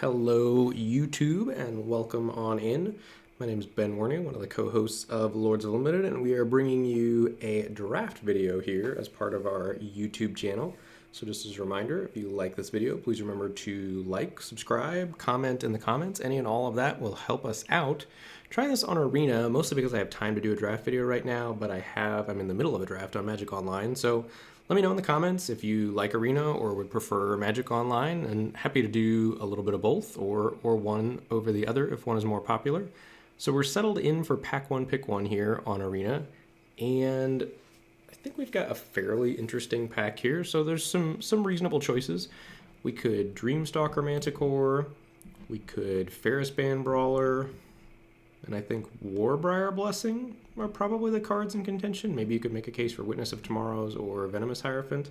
Hello YouTube and welcome on in. My name is Ben Warney, one of the co-hosts of Lords of Limited, and we are bringing you a draft video here as part of our YouTube channel. So just as a reminder, if you like this video, please remember to like, subscribe, comment in the comments. Any and all of that will help us out. Trying this on Arena, mostly because I have time to do a draft video right now, but I'm in the middle of a draft on Magic Online, so let me know in the comments if you like Arena or would prefer Magic Online, and happy to do a little bit of both or one over the other if one is more popular. So we're settled in for pack one, pick one here on Arena, and I think we've got a fairly interesting pack here. So there's some reasonable choices. We could Dreamstalker Manticore, we could Theros Beyond Brawler, and I think Warbriar Blessing are probably the cards in contention. Maybe you could make a case for Witness of Tomorrows or Venomous Hierophant.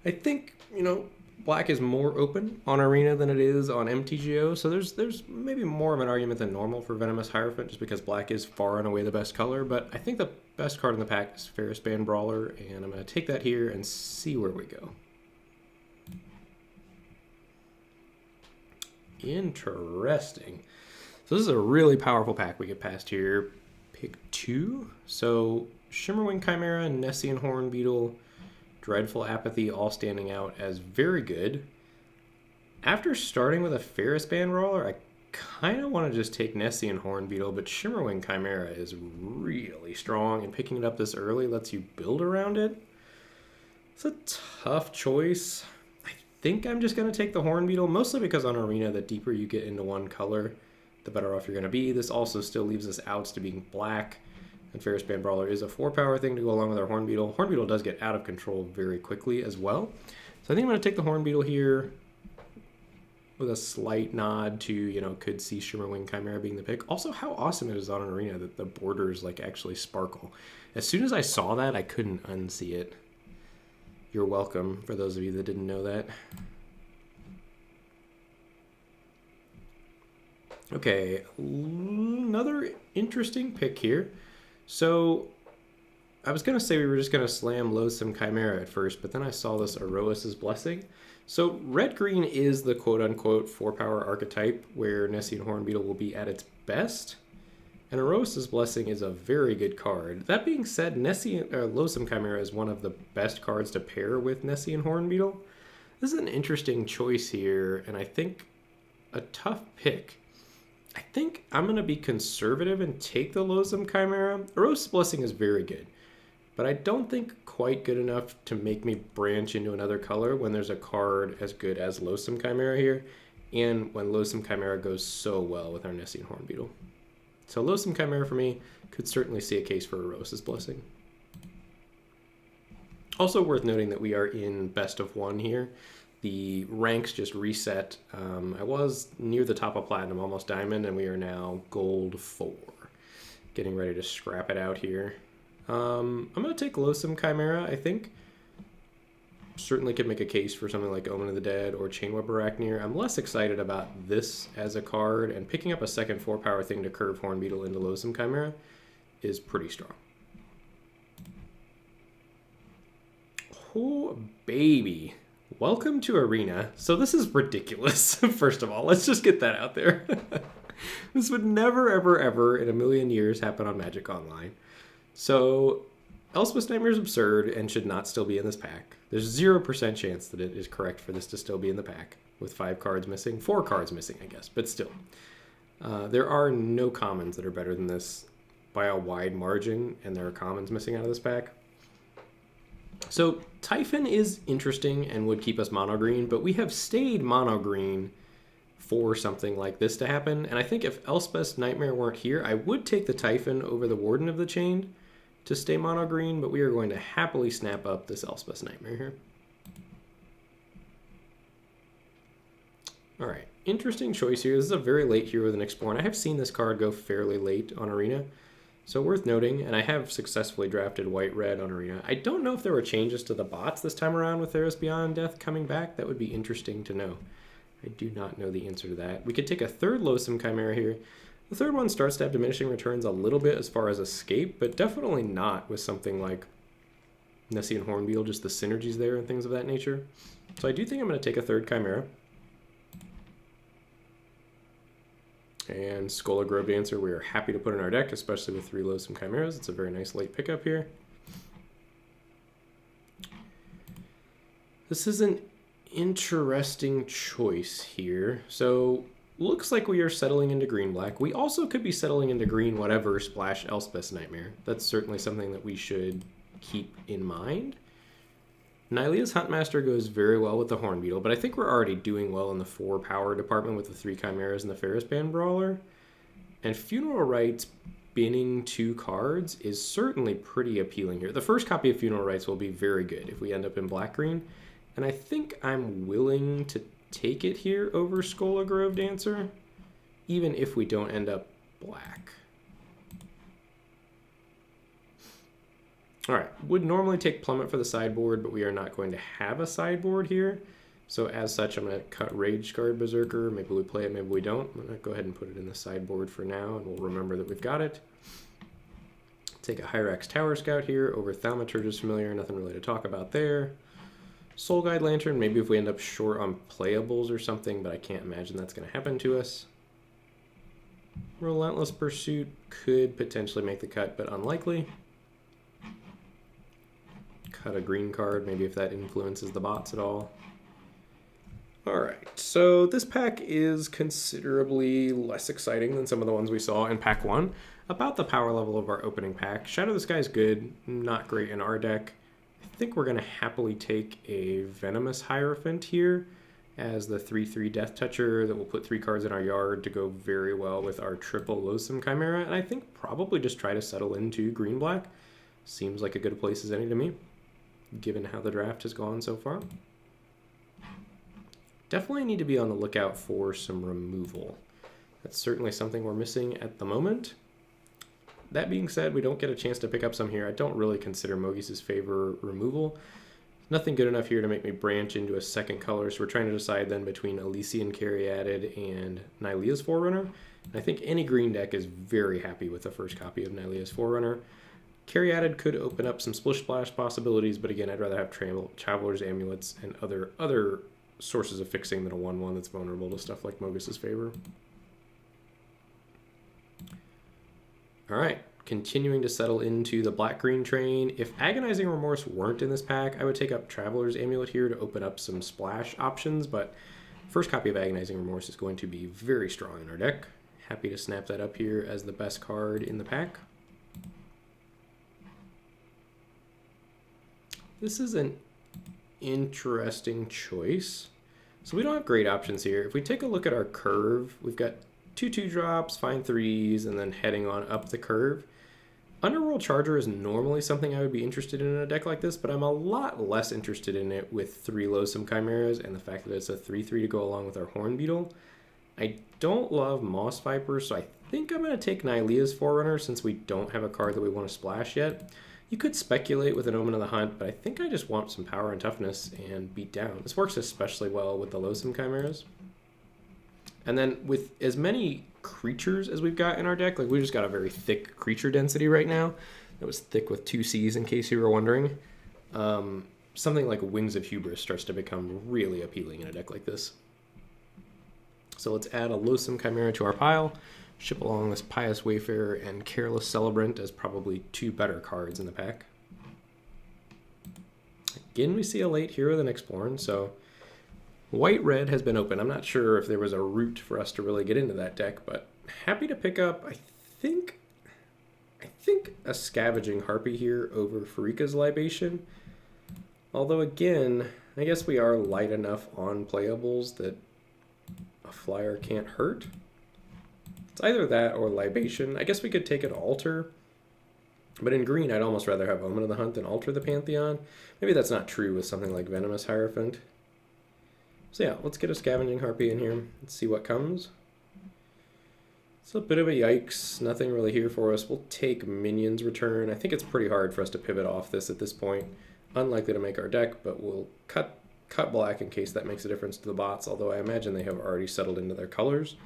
I think, black is more open on Arena than it is on MTGO, so there's maybe more of an argument than normal for Venomous Hierophant, just because black is far and away the best color, but I think the best card in the pack is Theros Beyond Brawler, and I'm going to take that here and see where we go. Interesting. So this is a really powerful pack we get past here. Pick two. So Shimmerwing Chimera, Nessian Horn Beetle, Dreadful Apathy all standing out as very good. After starting with a Theros Beyond Brawler, I kind of want to just take Nessian Horn Beetle, but Shimmerwing Chimera is really strong, and picking it up this early lets you build around it. It's a tough choice. I think I'm just going to take the Horn Beetle, mostly because on Arena, the deeper you get into one color, the better off you're going to be. This also still leaves us outs to being black, and Theros Beyond Brawler is a 4-power thing to go along with our Horn Beetle. Horn Beetle does get out of control very quickly as well. So I think I'm going to take the Horn Beetle here with a slight nod to, could see Shimmerwing Chimera being the pick. Also, how awesome it is on an Arena that the borders actually sparkle. As soon as I saw that, I couldn't unsee it. You're welcome, for those of you that didn't know that. Okay, another interesting pick here. So I was going to say we were just going to slam Loathsome Chimera at first, but then I saw this Aroas' Blessing. So red-green is the quote-unquote 4-power archetype where Nessian Horn Beetle will be at its best, and Aroas' Blessing is a very good card. That being said, Loathsome Chimera is one of the best cards to pair with Nessian Horn Beetle. This is an interesting choice here, and I think a tough pick. I think I'm going to be conservative and take the Loathsome Chimera. Aroas' Blessing is very good, but I don't think quite good enough to make me branch into another color when there's a card as good as Loathsome Chimera here, and when Loathsome Chimera goes so well with our Nessian Horn Beetle. So Loathsome Chimera for me could certainly see a case for Aroas' Blessing. Also worth noting that we are in best of one here. The ranks just reset. I was near the top of Platinum, almost Diamond, and we are now Gold 4. Getting ready to scrap it out here. I'm going to take Loathsome Chimera, I think. Certainly could make a case for something like Omen of the Dead or Chainweb Arachneer. I'm less excited about this as a card, and picking up a second 4-power thing to curve Horn Beetle into Loathsome Chimera is pretty strong. Oh, baby. Welcome to Arena. So this is ridiculous, first of all. Let's just get that out there. This would never, ever, ever in a million years happen on Magic Online. So Elspeth's Nightmare is absurd and should not still be in this pack. There's 0% chance that it is correct for this to still be in the pack with 5 cards missing. 4 cards missing, I guess, but still. There are no commons that are better than this by a wide margin, and there are commons missing out of this pack. So Typhon is interesting and would keep us mono green, but we have stayed mono green for something like this to happen. And I think if Elspeth's Nightmare weren't here, I would take the Typhon over the Warden of the Chain to stay mono green, but we are going to happily snap up this Elspeth's Nightmare here. All right, interesting choice here. This is a very late hero with an Explore, and I have seen this card go fairly late on Arena. So worth noting, and I have successfully drafted white-red on Arena. I don't know if there were changes to the bots this time around with Theros Beyond Death coming back. That would be interesting to know. I do not know the answer to that. We could take a third Loathsome Chimera here. The third one starts to have diminishing returns a little bit as far as escape, but definitely not with something like Nessian Horn Beetle, just the synergies there and things of that nature. So I do think I'm going to take a third Chimera. And Skull Grove Dancer we are happy to put in our deck, especially with 3 Loathsome Chimeras. It's a very nice late pickup here. This is an interesting choice here. So looks like we are settling into green-black. We also could be settling into green whatever splash Elspeth's Nightmare. That's certainly something that we should keep in mind. Nylea's Huntmaster goes very well with the Hornbeetle, but I think we're already doing well in the 4 power department with the 3 Chimeras and the Theros Beyond Brawler. And Funeral Rites binning 2 cards is certainly pretty appealing here. The first copy of Funeral Rites will be very good if we end up in black-green. And I think I'm willing to take it here over Skull Grove Dancer, even if we don't end up black. All right, would normally take Plummet for the sideboard, but we are not going to have a sideboard here. So as such, I'm going to cut Rage Guard Berserker. Maybe we play it, maybe we don't. I'm going to go ahead and put it in the sideboard for now, and we'll remember that we've got it. Take a Hyrax Tower Scout here over Thaumaturge's Familiar. Nothing really to talk about there. Soul Guide Lantern, maybe if we end up short on playables or something, but I can't imagine that's going to happen to us. Relentless Pursuit could potentially make the cut, but unlikely. Cut a green card, maybe if that influences the bots at all. Alright, so this pack is considerably less exciting than some of the ones we saw in pack 1. About the power level of our opening pack. Shadow the Sky is good, not great in our deck. I think we're going to happily take a Venomous Hierophant here as the 3/3 Death Toucher that will put 3 cards in our yard to go very well with our triple Loathsome Chimera, and I think probably just try to settle into green-black. Seems like a good place as any to me, given how the draft has gone so far. Definitely need to be on the lookout for some removal. That's certainly something we're missing at the moment. That being said, we don't get a chance to pick up some here. I don't really consider Mogis's Favor removal. Nothing good enough here to make me branch into a second color, so we're trying to decide then between Elysian Caryatid and Nylea's Forerunner. And I think any green deck is very happy with the first copy of Nylea's Forerunner. Caryatid could open up some Splish Splash possibilities, but again, I'd rather have Traveler's Amulets and other sources of fixing than a 1/1 that's vulnerable to stuff like Mogis's Favor. Alright, continuing to settle into the black-green train. If Agonizing Remorse weren't in this pack, I would take up Traveler's Amulet here to open up some splash options, but first copy of Agonizing Remorse is going to be very strong in our deck. Happy to snap that up here as the best card in the pack. This is an interesting choice. So we don't have great options here. If we take a look at our curve, we've got 2/2 drops, fine 3s, and then heading on up the curve. Underworld Charger is normally something I would be interested in a deck like this, but I'm a lot less interested in it with 3 Loathsome Chimeras and the fact that it's a 3/3 to go along with our Hornbeetle. I don't love Moss Viper, so I think I'm going to take Nylea's Forerunner since we don't have a card that we want to splash yet. You could speculate with an Omen of the Hunt, but I think I just want some power and toughness and beat down. This works especially well with the Loathsome Chimeras. And then with as many creatures as we've got in our deck, like we just got a very thick creature density right now. That was thick with 2 C's in case you were wondering. Something like Wings of Hubris starts to become really appealing in a deck like this. So let's add a Loathsome Chimera to our pile. Ship along this Pious Wayfarer and Careless Celebrant as probably 2 better cards in the pack. Again, we see a late Hero the Nyxborn, so White-Red has been open. I'm not sure if there was a route for us to really get into that deck, but happy to pick up, I think a Scavenging Harpy here over Farika's Libation. Although again, I guess we are light enough on playables that a flyer can't hurt. It's either that or Libation. I guess we could take it Alter, but in green I'd almost rather have Omen of the Hunt than Alter the Pantheon. Maybe that's not true with something like Venomous Hierophant. So yeah, let's get a Scavenging Harpy in here. Let's see what comes. It's a bit of a yikes. Nothing really here for us. We'll take Minions Return. I think it's pretty hard for us to pivot off this at this point. Unlikely to make our deck, but we'll cut black in case that makes a difference to the bots, although I imagine they have already settled into their colors.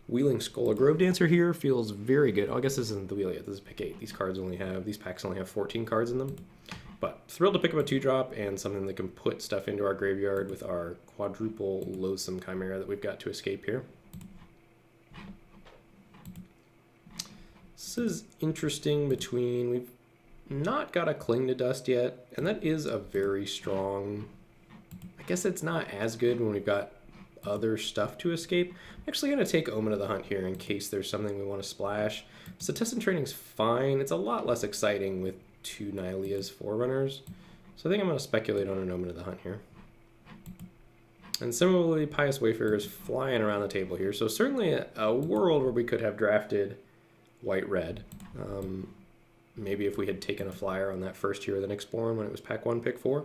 Wheeling Skull Grove Dancer here feels very good. Oh, I guess this isn't the wheel yet. This is pick 8. These packs only have 14 cards in them. But thrilled to pick up a 2-drop and something that can put stuff into our graveyard with our quadruple Loathsome Chimera that we've got to escape here. This is interesting between, we've not got a Cling to Dust yet, and that is a very strong, I guess it's not as good when we've got other stuff to escape. I'm actually going to take Omen of the Hunt here in case there's something we want to splash. So Test and Training's fine. It's a lot less exciting with 2 Nylea's Forerunners. So I think I'm going to speculate on an Omen of the Hunt here. And similarly, Pious Wayfarer is flying around the table here. So certainly a world where we could have drafted white-red. Maybe if we had taken a flyer on that first Hero of the Nyxborn when it was pack 1, pick 4.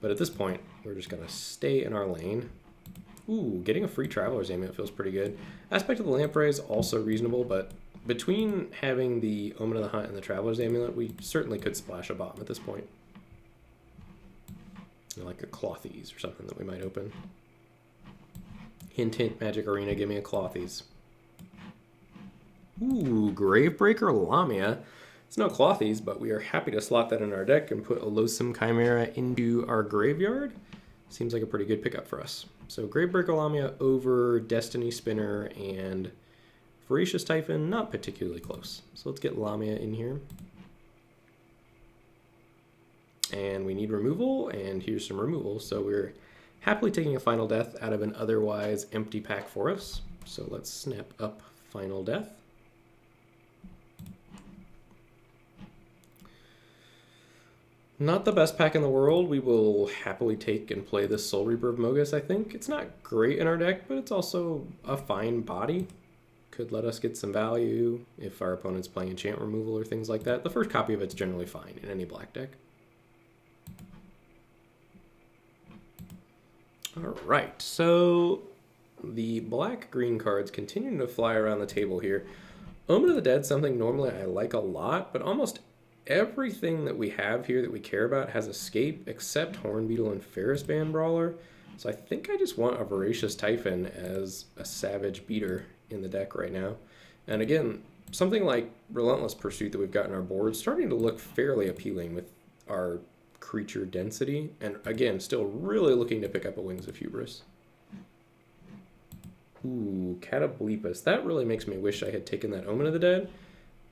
But at this point, we're just going to stay in our lane. Ooh, getting a free Traveler's Amulet feels pretty good. Aspect of the Lamprey is also reasonable, but between having the Omen of the Hunt and the Traveler's Amulet, we certainly could splash a bottom at this point. Like a Clothies or something that we might open. Hint, hint, Magic Arena, give me a Clothies. Ooh, Gravebreaker Lamia. It's no Clothies, but we are happy to slot that in our deck and put a Loathsome Chimera into our graveyard. Seems like a pretty good pickup for us. So Gravebreaker Lamia over Destiny Spinner and Voracious Typhon, not particularly close. So let's get Lamia in here. And we need removal, and here's some removal. So we're happily taking a Final Death out of an otherwise empty pack for us. So let's snap up Final Death. Not the best pack in the world. We will happily take and play this Soul Reaper of Mogus, I think. It's not great in our deck, but it's also a fine body. Could let us get some value if our opponent's playing enchant removal or things like that. The first copy of it's generally fine in any black deck. Alright, so the black-green cards continuing to fly around the table here. Omen of the Dead, something normally I like a lot, but almost everything that we have here that we care about has escape except Hornbeetle and Ferris Band Brawler. So I think I just want a Voracious Typhon as a savage beater in the deck right now. And again, something like Relentless Pursuit that we've got on our board is starting to look fairly appealing with our creature density. And again, still really looking to pick up a Wings of Hubris. Ooh, Catoblepus. That really makes me wish I had taken that Omen of the Dead.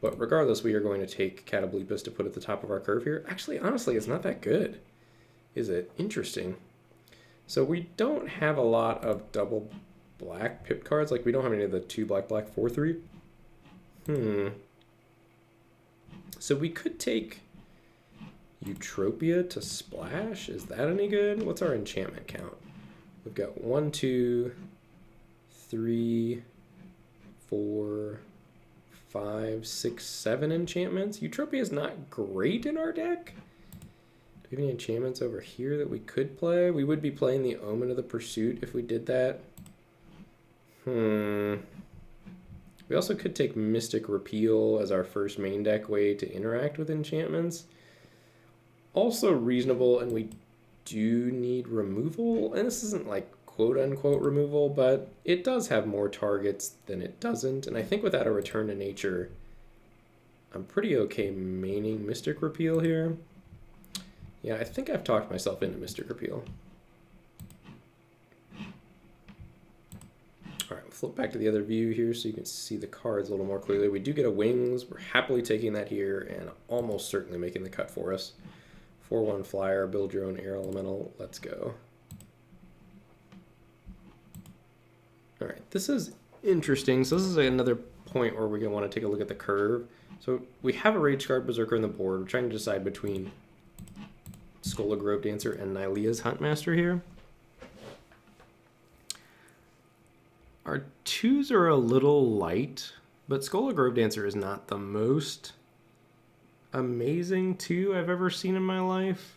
But regardless, we are going to take Catoblepus to put at the top of our curve here. Actually, honestly, it's not that good, is it? Interesting. So we don't have a lot of double black pip cards. Like, we don't have any of the 2 black, 4/3. So we could take Eutropia to splash. Is that any good? What's our enchantment count? We've got 1, 2, 3, 4... 5, 6, 7 enchantments. Eutropia is not great in our deck. Do we have any enchantments over here that we could play? We would be playing the Omen of the Pursuit if we did that. We also could take Mystic Repeal as our first main deck way to interact with enchantments. Also reasonable, and we do need removal. And this isn't like quote-unquote removal, but it does have more targets than it doesn't, and I think without a Return to Nature, I'm pretty okay maining Mystic Repeal here. Yeah, I think I've talked myself into Mystic Repeal. Alright, we'll flip back to the other view here so you can see the cards a little more clearly. We do get a Wings. We're happily taking that here and almost certainly making the cut for us. 4/1 flyer, build your own air elemental. Let's go. All right, this is interesting. So this is another point where we're going to want to take a look at the curve. So we have a Rage Guard Berserker on the board. We're trying to decide between Skola Grove Dancer and Nylea's Huntmaster here. Our 2s are a little light, but Skola Grove Dancer is not the most amazing 2 I've ever seen in my life.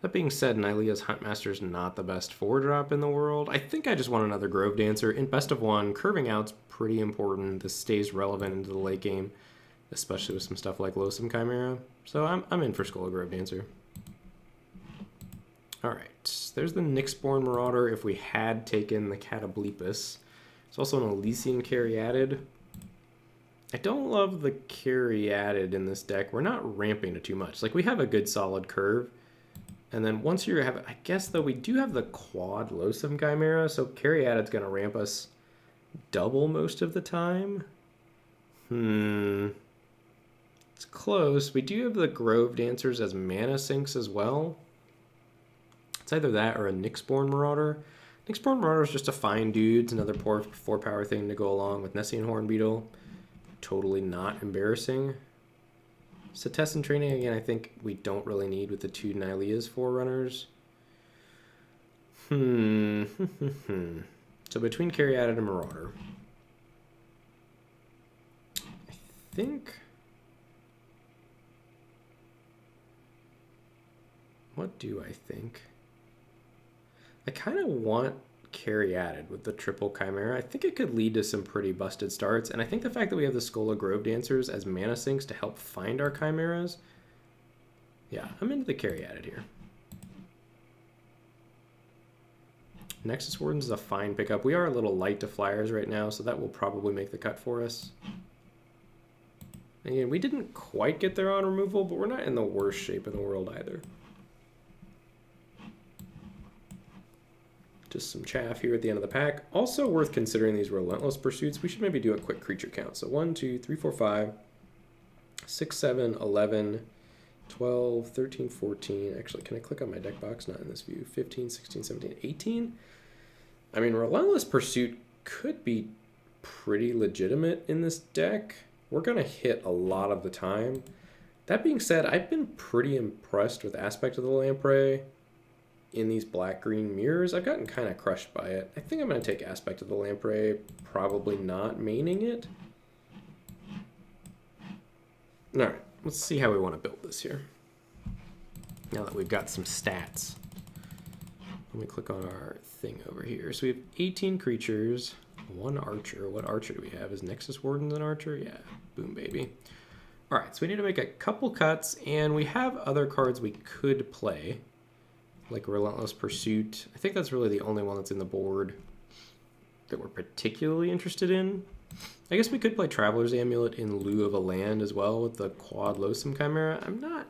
That being said, Nylea's Huntmaster is not the best 4-drop in the world. I think I just want another Grove Dancer. In best of 1, curving out's pretty important. This stays relevant into the late game, especially with some stuff like Loathsome Chimera. So I'm in for Skola Grove Dancer. Alright, there's the Nyxborn Marauder if we had taken the Catoblepus. There's also an Elysian Caryatid. I don't love the Caryatid in this deck. We're not ramping it too much. Like, we have a good solid curve. And then once you have, I guess, though, we do have the quad Loathsome Chimera, so Caryatid's going to ramp us double most of the time. It's close. We do have the Grove Dancers as mana sinks as well. It's either that or a Nyxborn Marauder. Nyxborn Marauder is just a fine dude. It's another 4-power thing to go along with Nessian Hornbeetle. Totally not embarrassing. Setessan Training, again, I think we don't really need with the two Nylea's Forerunners. So between Caryatid and Marauder, I think... What do I think? I kind of want Caryatid with the triple Chimera. I think it could lead to some pretty busted starts, and I think the fact that we have the Skull of Grove Dancers as mana sinks to help find our Chimeras, yeah, I'm into the Caryatid here. Nexus Wardens is a fine pickup. We are a little light to flyers right now, so that will probably make the cut for us. Again, we didn't quite get there on removal, but we're not in the worst shape in the world either. Just some chaff here at the end of the pack. Also worth considering these Relentless Pursuits. We should maybe do a quick creature count. So 1, 2, 3, 4, 5, 6, 7, 11, 12, 13, 14. Actually, can I click on my deck box? Not in this view. 15, 16, 17, 18. I mean, Relentless Pursuit could be pretty legitimate in this deck. We're going to hit a lot of the time. That being said, I've been pretty impressed with Aspect of the Lamprey in these black-green mirrors. I've gotten kind of crushed by it. I think I'm going to take Aspect of the Lamprey, probably not maining it. All right, let's see how we want to build this here. Now that we've got some stats. Let me click on our thing over here. So we have 18 creatures, 1 archer. What archer do we have? Is Nexus Wardens an archer? Yeah, boom, baby. All right, so we need to make a couple cuts, and we have other cards we could play, like Relentless Pursuit. I think that's really the only one that's in the board that we're particularly interested in. I guess we could play Traveler's Amulet in lieu of a land as well with the quad Loathsome Chimera. I'm not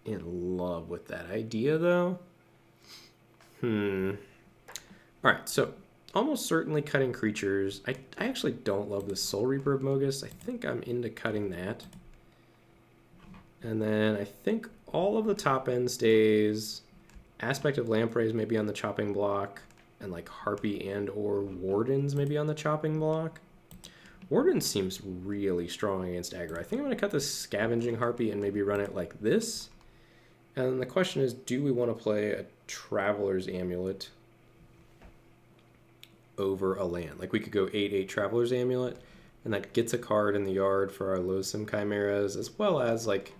in love with that idea, though. All right, so almost certainly cutting creatures. I actually don't love the Soul Reaper of Mogus. I think I'm into cutting that. And then I think all of the top end stays. Aspect of Lampreys maybe on the chopping block, and like Harpy and or Wardens maybe on the chopping block. Wardens seems really strong against aggro. I think I'm going to cut this Scavenging Harpy and maybe run it like this. And then the question is, do we want to play a Traveler's Amulet over a land? Like we could go 8/8 Traveler's Amulet, and that gets a card in the yard for our Loathsome Chimeras, as well as like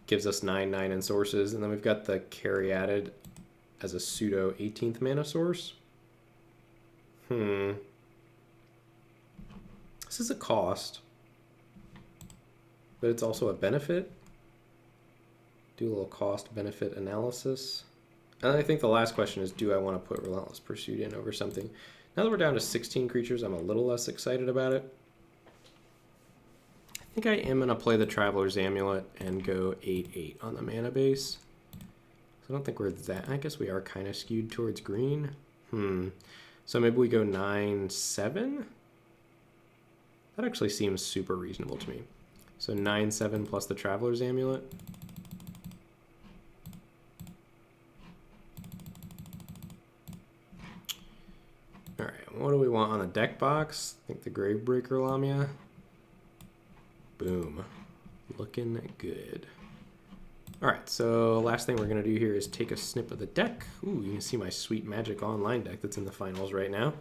gives us 9/9 in sources. And then we've got the Caryatid as a pseudo 18th mana source. This is a cost, but it's also a benefit. Do a little cost benefit analysis. And I think the last question is, do I want to put Relentless Pursuit in over something? Now that we're down to 16 creatures, I'm a little less excited about it. I think I am going to play the Traveler's Amulet and go 8/8 on the mana base. I don't think we're that. I guess we are kind of skewed towards green. So maybe we go 9/7. That actually seems super reasonable to me. So 9/7 plus the Traveler's Amulet. All right, what do we want on the deck box? I think the Gravebreaker Lamia. Boom, looking good. All right, so last thing we're going to do here is take a snip of the deck. Ooh, you can see my sweet Magic Online deck that's in the finals right now.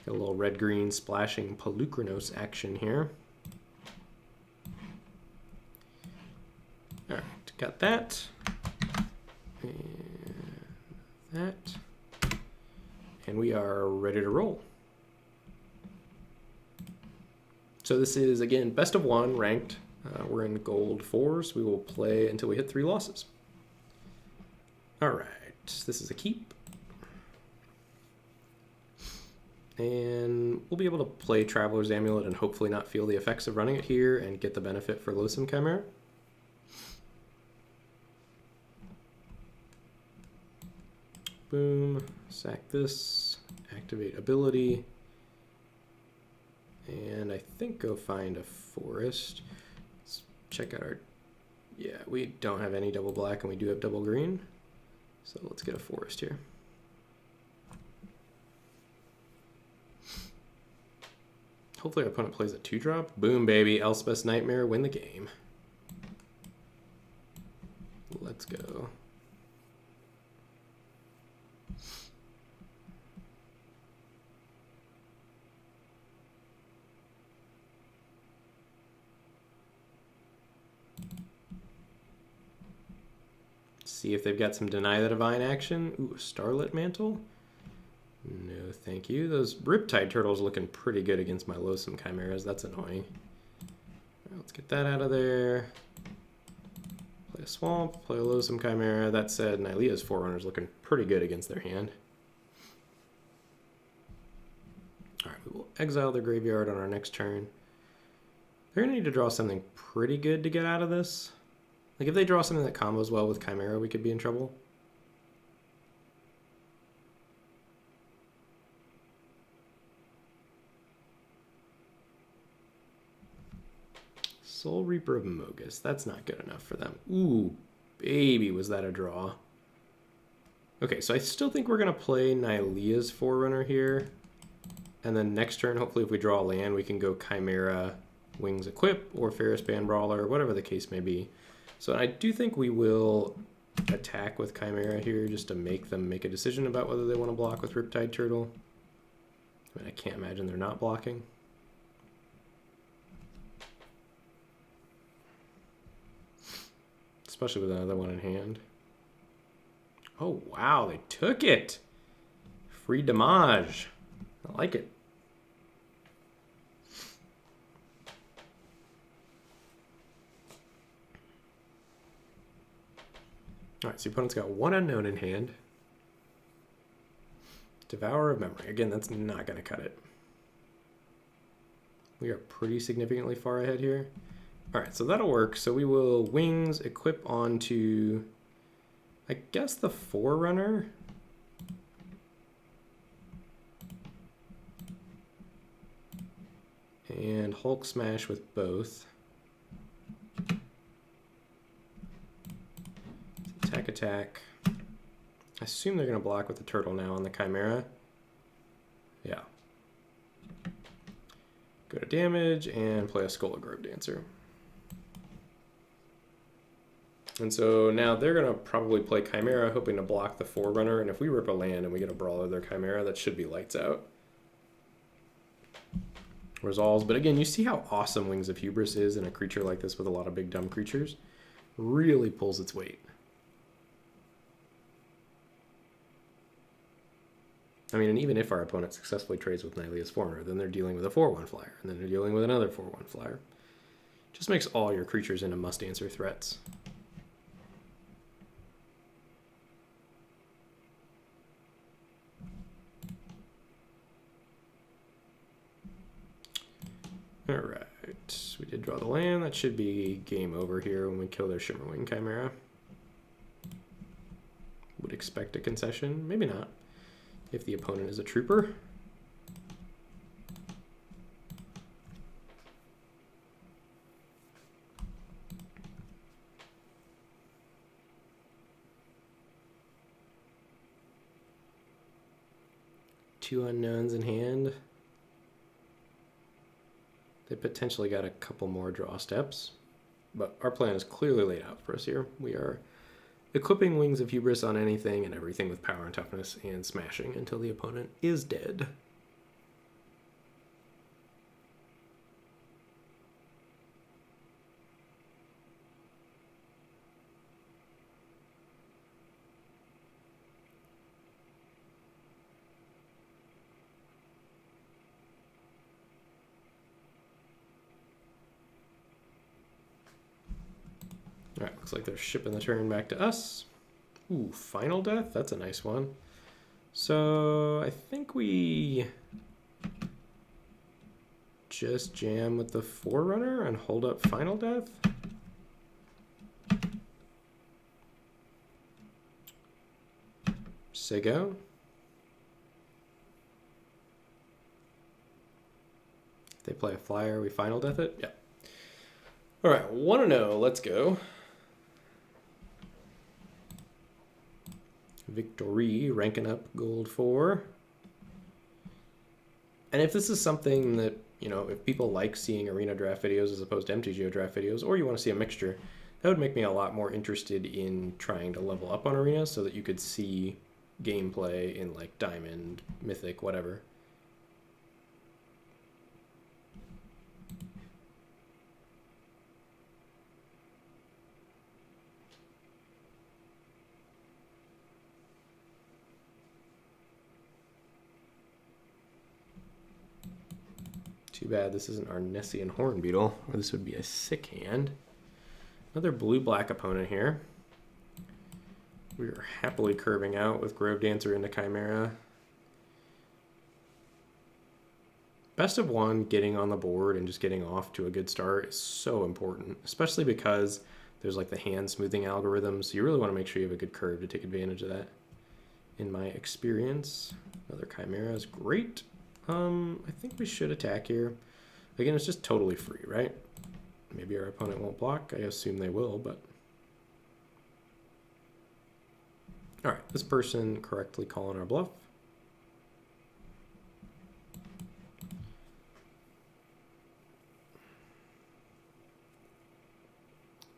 Got a little red-green splashing Pelucranos action here. All right, got that. And that. And we are ready to roll. So this is, again, best of 1 ranked. We're in gold 4, so we will play until we hit 3 losses. All right, this is a keep. And we'll be able to play Traveler's Amulet and hopefully not feel the effects of running it here and get the benefit for Loathsome Chimera. Boom, sack this, activate ability. And I think go find a forest. Let's check out our... Yeah, we don't have any double black and we do have double green. So let's get a forest here. Hopefully our opponent plays a 2-drop. Boom, baby. Elspeth's Nightmare, win the game. Let's go. See if they've got some Deny the Divine action. Ooh, a Starlit Mantle. No, thank you. Those Riptide Turtles looking pretty good against my Loathsome Chimeras. That's annoying. All right, let's get that out of there. Play a Swamp, play a Loathsome Chimera. That said, Nylea's Forerunner's looking pretty good against their hand. All right, we will exile their graveyard on our next turn. They're going to need to draw something pretty good to get out of this. Like, if they draw something that combos well with Chimera, we could be in trouble. Soul Reaper of Mogus. That's not good enough for them. Ooh, baby, was that a draw. Okay, so I still think we're going to play Nylea's Forerunner here. And then next turn, hopefully if we draw a land, we can go Chimera, Wings Equip, or Theros Beyond Brawler, whatever the case may be. So I do think we will attack with Chimera here just to make them make a decision about whether they want to block with Riptide Turtle. I mean, I can't imagine they're not blocking. Especially with another one in hand. Oh, wow, they took it. Free damage. I like it. All right, so your opponent's got one unknown in hand. Devourer of Memory. Again, that's not going to cut it. We are pretty significantly far ahead here. All right, so that'll work. So we will Wings equip onto, I guess, the Forerunner. And Hulk Smash with both. Attack, attack. I assume they're going to block with the turtle now on the Chimera. Yeah. Go to damage and play a Skull of Grove Dancer. And so now they're going to probably play Chimera, hoping to block the Forerunner. And if we rip a land and we get a Brawler their Chimera, that should be lights out. Resolves. But again, you see how awesome Wings of Hubris is in a creature like this with a lot of big dumb creatures? Really pulls its weight. I mean, and even if our opponent successfully trades with Nylea's Forerunner, then they're dealing with a 4/1 flyer, and then they're dealing with another 4/1 flyer. Just makes all your creatures into must-answer threats. Alright, we did draw the land. That should be game over here when we kill their Shimmerwing Chimera. Would expect a concession, maybe not, if the opponent is a trooper. Two unknowns in hand. They potentially got a couple more draw steps, but our plan is clearly laid out for us here. We are equipping Wings of Hubris on anything and everything with power and toughness and smashing until the opponent is dead. All right, looks like they're shipping the turn back to us. Ooh, Final Death? That's a nice one. So I think we just jam with the Forerunner and hold up Final Death. Say go. they play a flyer, we final death it? Yeah. All right, 1-0, let's go. Victory, ranking up gold 4. And if this is something that, you know, if people like seeing arena draft videos as opposed to MTGO draft videos, or you want to see a mixture, that would make me a lot more interested in trying to level up on arena so that you could see gameplay in like Diamond, Mythic, whatever. Too bad this isn't our Nessian Hornbeetle, or this would be a sick hand. Another blue-black opponent here. We are happily curving out with Grove Dancer into Chimera. Best of one, getting on the board and just getting off to a good start is so important, especially because there's like the hand smoothing algorithm, so you really want to make sure you have a good curve to take advantage of that. In my experience, another Chimera is great. I think we should attack here. Again, it's just totally free, right? Maybe our opponent won't block. I assume they will, but... All right, this person correctly calling our bluff.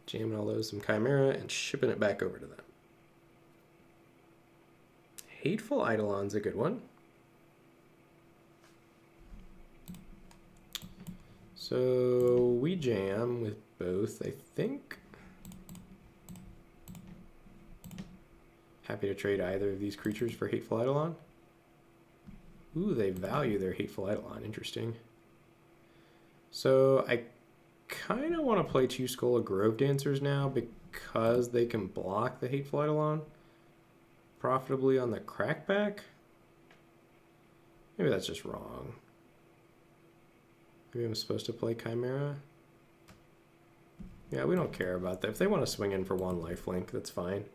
Jamming all those some Chimera and shipping it back over to them. Hateful Eidolon's a good one. So we jam with both, I think. Happy to trade either of these creatures for Hateful Eidolon. Ooh, they value their Hateful Eidolon. Interesting. So I kind of want to play 2 Skull of Grove Dancers now because they can block the Hateful Eidolon profitably on the crackback. Maybe that's just wrong. Maybe I'm supposed to play Chimera. Yeah, we don't care about that. If they want to swing in for 1 lifelink, that's fine.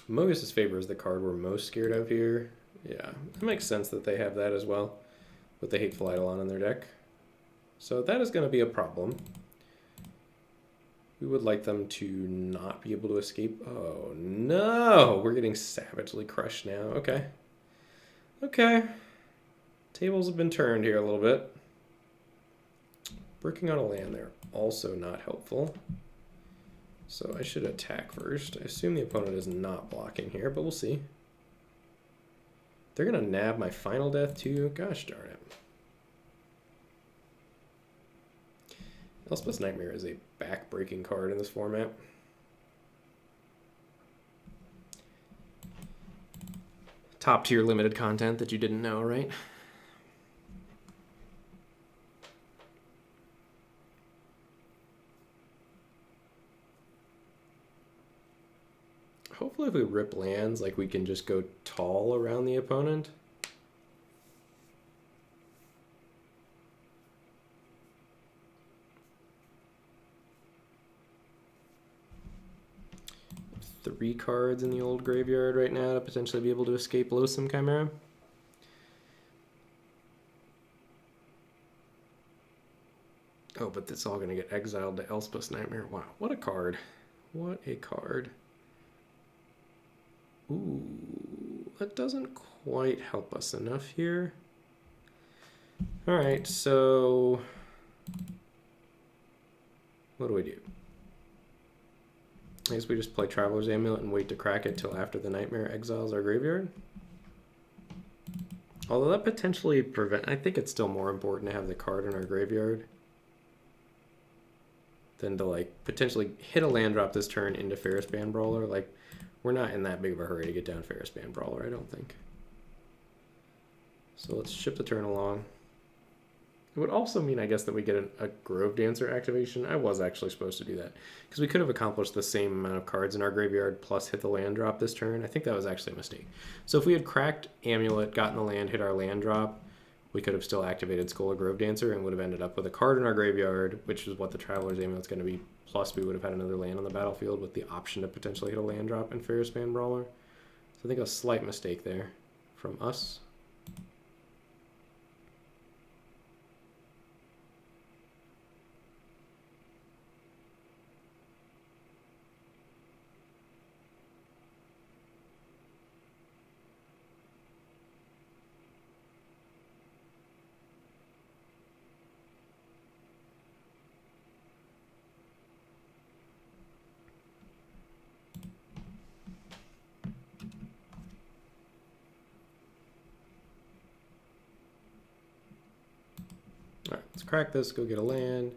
Mogus's Favor is the card we're most scared of here. Yeah, it makes sense that they have that as well with the Hateful Eidolon in their deck. So that is going to be a problem. We would like them to not be able to escape. Oh no, we're getting savagely crushed now. Okay. Okay. Tables have been turned here a little bit. Working on a land there, also not helpful. So I should attack first. I assume the opponent is not blocking here, but we'll see. They're going to nab my final death too. Gosh darn it. Elspeth's Nightmare is a back-breaking card in this format. Top tier limited content that you didn't know, right? Hopefully if we rip lands, like we can just go tall around the opponent. Three cards in the old graveyard right now to potentially be able to escape Loathsome Chimera. Oh, but it's all going to get exiled to Elspeth's Nightmare. Wow, what a card. What a card. Ooh, that doesn't quite help us enough here. All right, so what do we do? I guess we just play Traveler's Amulet and wait to crack it till after the Nightmare exiles our graveyard. Although that potentially I think it's still more important to have the card in our graveyard than to like potentially hit a land drop this turn into Theros Beyond Brawler. Like, we're not in that big of a hurry to get down Theros Beyond Brawler, I don't think. So let's ship the turn along. It would also mean, I guess, that we get a Grove Dancer activation. I was actually supposed to do that because we could have accomplished the same amount of cards in our graveyard plus hit the land drop this turn. I think that was actually a mistake. So if we had cracked Amulet, gotten the land, hit our land drop, we could have still activated Skull of Grove Dancer and would have ended up with a card in our graveyard, which is what the Traveler's Amulet's going to be. Plus, we would have had another land on the battlefield with the option to potentially hit a land drop in Theros Beyond Brawler. So I think a slight mistake there from us. let's crack this, go get a land.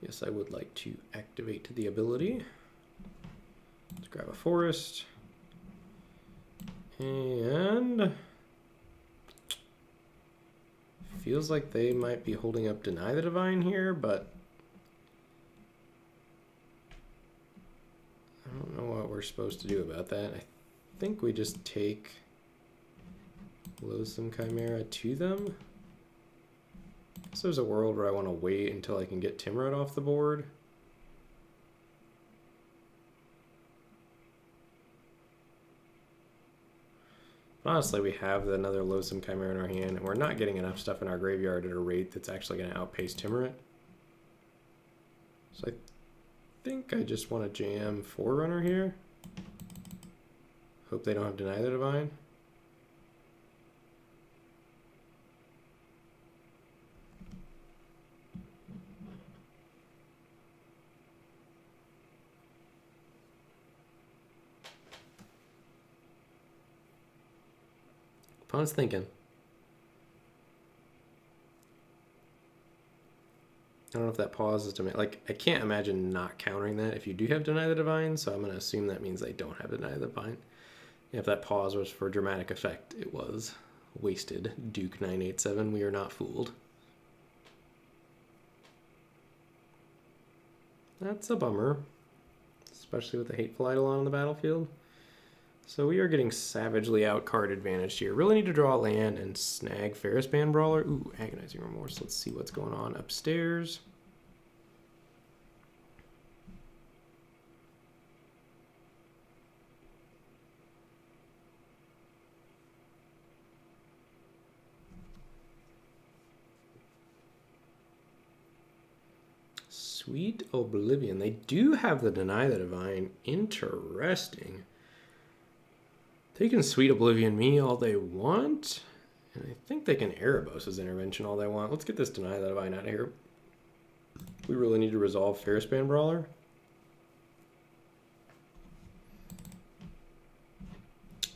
Yes, I would like to activate the ability. Let's grab a forest. And feels like they might be holding up Deny the Divine here, but I don't know what we're supposed to do about that. I think we just take Loathsome Chimera to them. So there's a world where I want to wait until I can get Timrod off the board. Honestly, we have another Loathsome Chimera in our hand, and we're not getting enough stuff in our graveyard at a rate that's actually going to outpace Timurrit. So I think I just want to jam Forerunner here. Hope they don't have Deny the Divine. Opponent's thinking. I don't know if that pauses to make, like, I can't imagine not countering that if you do have Deny the Divine, so I'm going to assume that means they don't have Deny the Divine. If that pause was for dramatic effect, it was wasted. Duke 987, we are not fooled. That's a bummer, especially with the Hateful Eidolon on the battlefield. So we are getting savagely out card advantaged here. Really need to draw land and snag Theros Beyond Brawler. Ooh, Agonizing Remorse. Let's see what's going on upstairs. Sweet Oblivion. They do have the Deny the Divine. Interesting. They can Sweet Oblivion me all they want. And I think they can Erebos' Intervention all they want. Let's get this Deny the Divine out of here. We really need to resolve Theros Beyond Brawler.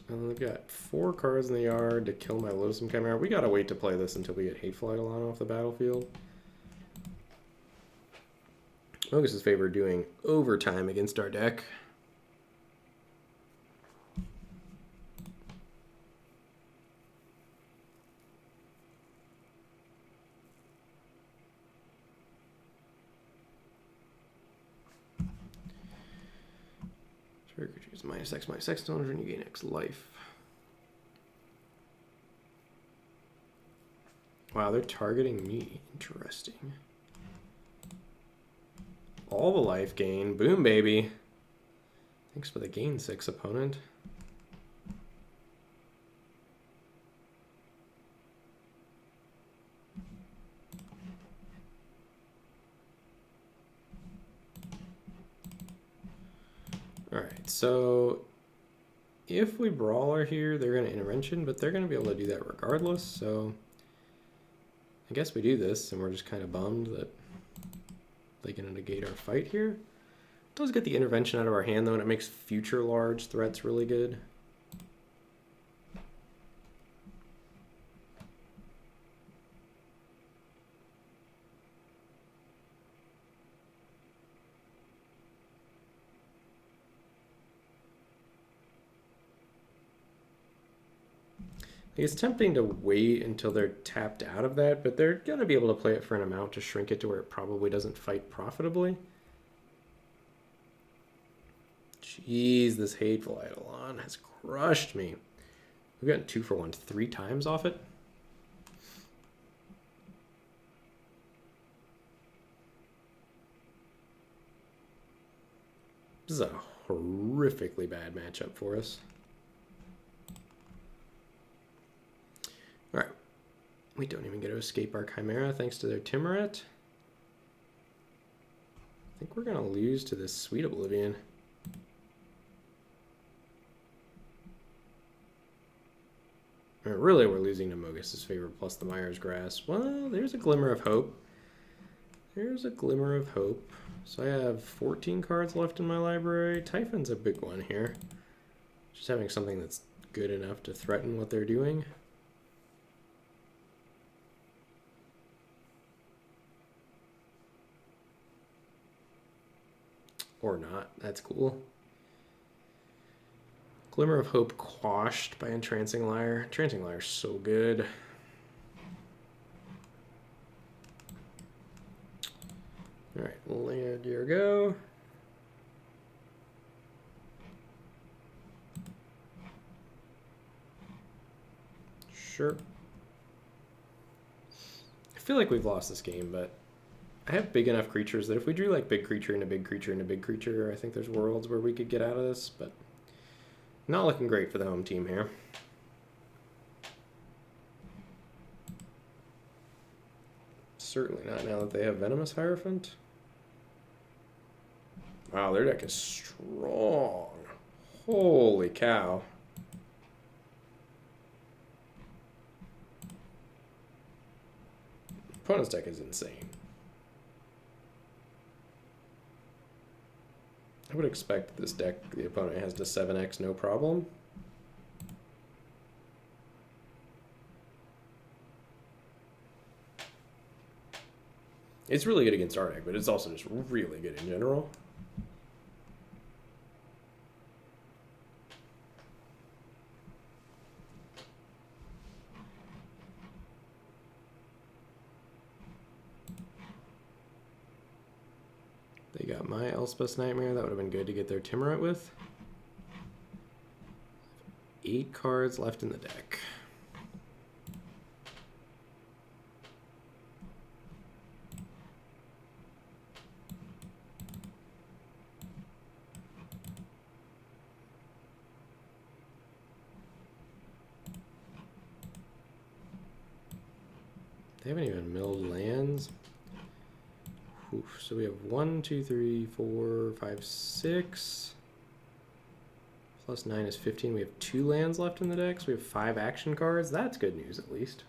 And we've got 4 cards in the yard to kill my Loathsome Chimera. We gotta wait to play this until we get Hateful Eidolon off the battlefield. Mogus is favored doing overtime against our deck. Trigger choose -X tones when you gain X life. Wow, they're targeting me. Interesting. All the life gain. Boom, baby. Thanks for the gain 6, opponent. Alright, so if we Brawler here, they're going to Intervention, but they're going to be able to do that regardless, so I guess we do this, and we're just kind of bummed that they can negate our fight here. It does get the Intervention out of our hand, though, and it makes future large threats really good. It's tempting to wait until they're tapped out of that, but they're going to be able to play it for an amount to shrink it to where it probably doesn't fight profitably. Jeez, this Hateful Eidolon has crushed me. We've gotten 2 for 1 3 times off it. This is a horrifically bad matchup for us. Alright, we don't even get to escape our Chimera thanks to their Timurrit. I think we're going to lose to this Sweet Oblivion. I mean, really, we're losing to Mogus's favor plus the Myers Grasp. Well, there's a glimmer of hope. There's a glimmer of hope. So I have 14 cards left in my library. Typhon's a big one here. Just having something that's good enough to threaten what they're doing. Or not. That's cool. Glimmer of Hope quashed by Entrancing Lyre. Entrancing Lyre is so good. Alright, land your go. Sure. I feel like we've lost this game, but I have big enough creatures that if we drew like big creature and a big creature and a big creature, I think there's worlds where we could get out of this, but not looking great for the home team here. Certainly not now that they have Venomous Hierophant. Wow, their deck is strong. Holy cow. Opponent's deck is insane. I would expect this deck, the opponent has to 7x no problem. It's really good against our deck, but it's also just really good in general. They got my Elspeth's Nightmare. That would have been good to get their Timurit with. 8 cards left in the deck. They haven't even milled lands. Oof, so we have 1, 2, 3, 4, 5, 6. Plus 9 is 15. We have 2 lands left in the deck, so we have 5 action cards. That's good news, at least.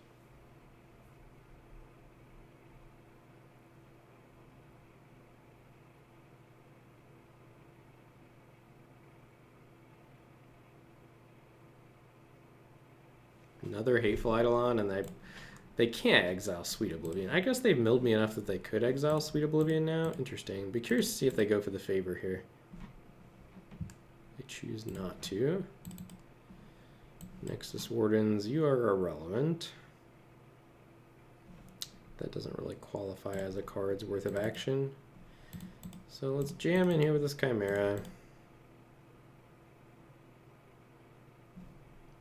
Another Hateful Eidolon, and they can't exile Sweet Oblivion. I guess they've milled me enough that they could exile Sweet Oblivion now. Interesting. Be curious to see if they go for the favor here. They choose not to. Nexus Wardens, you are irrelevant. That doesn't really qualify as a card's worth of action. So let's jam in here with this Chimera.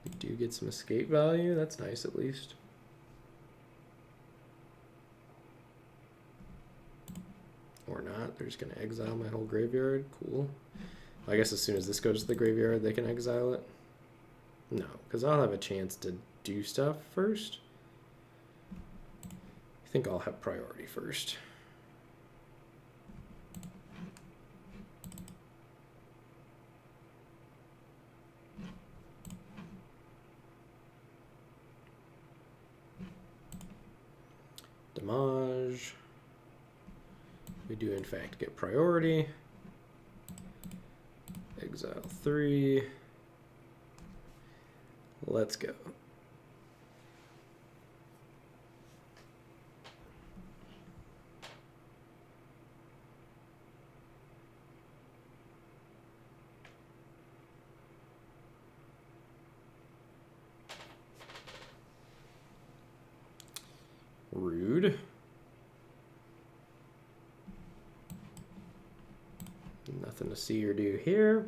We do get some escape value. That's nice at least. Or not. They're just going to exile my whole graveyard. Cool. I guess as soon as this goes to the graveyard, they can exile it. No, because I'll have a chance to do stuff first. I think I'll have priority first. Damage. We do in fact get priority. Exile 3. Let's go. Rude. Nothing to see or do here.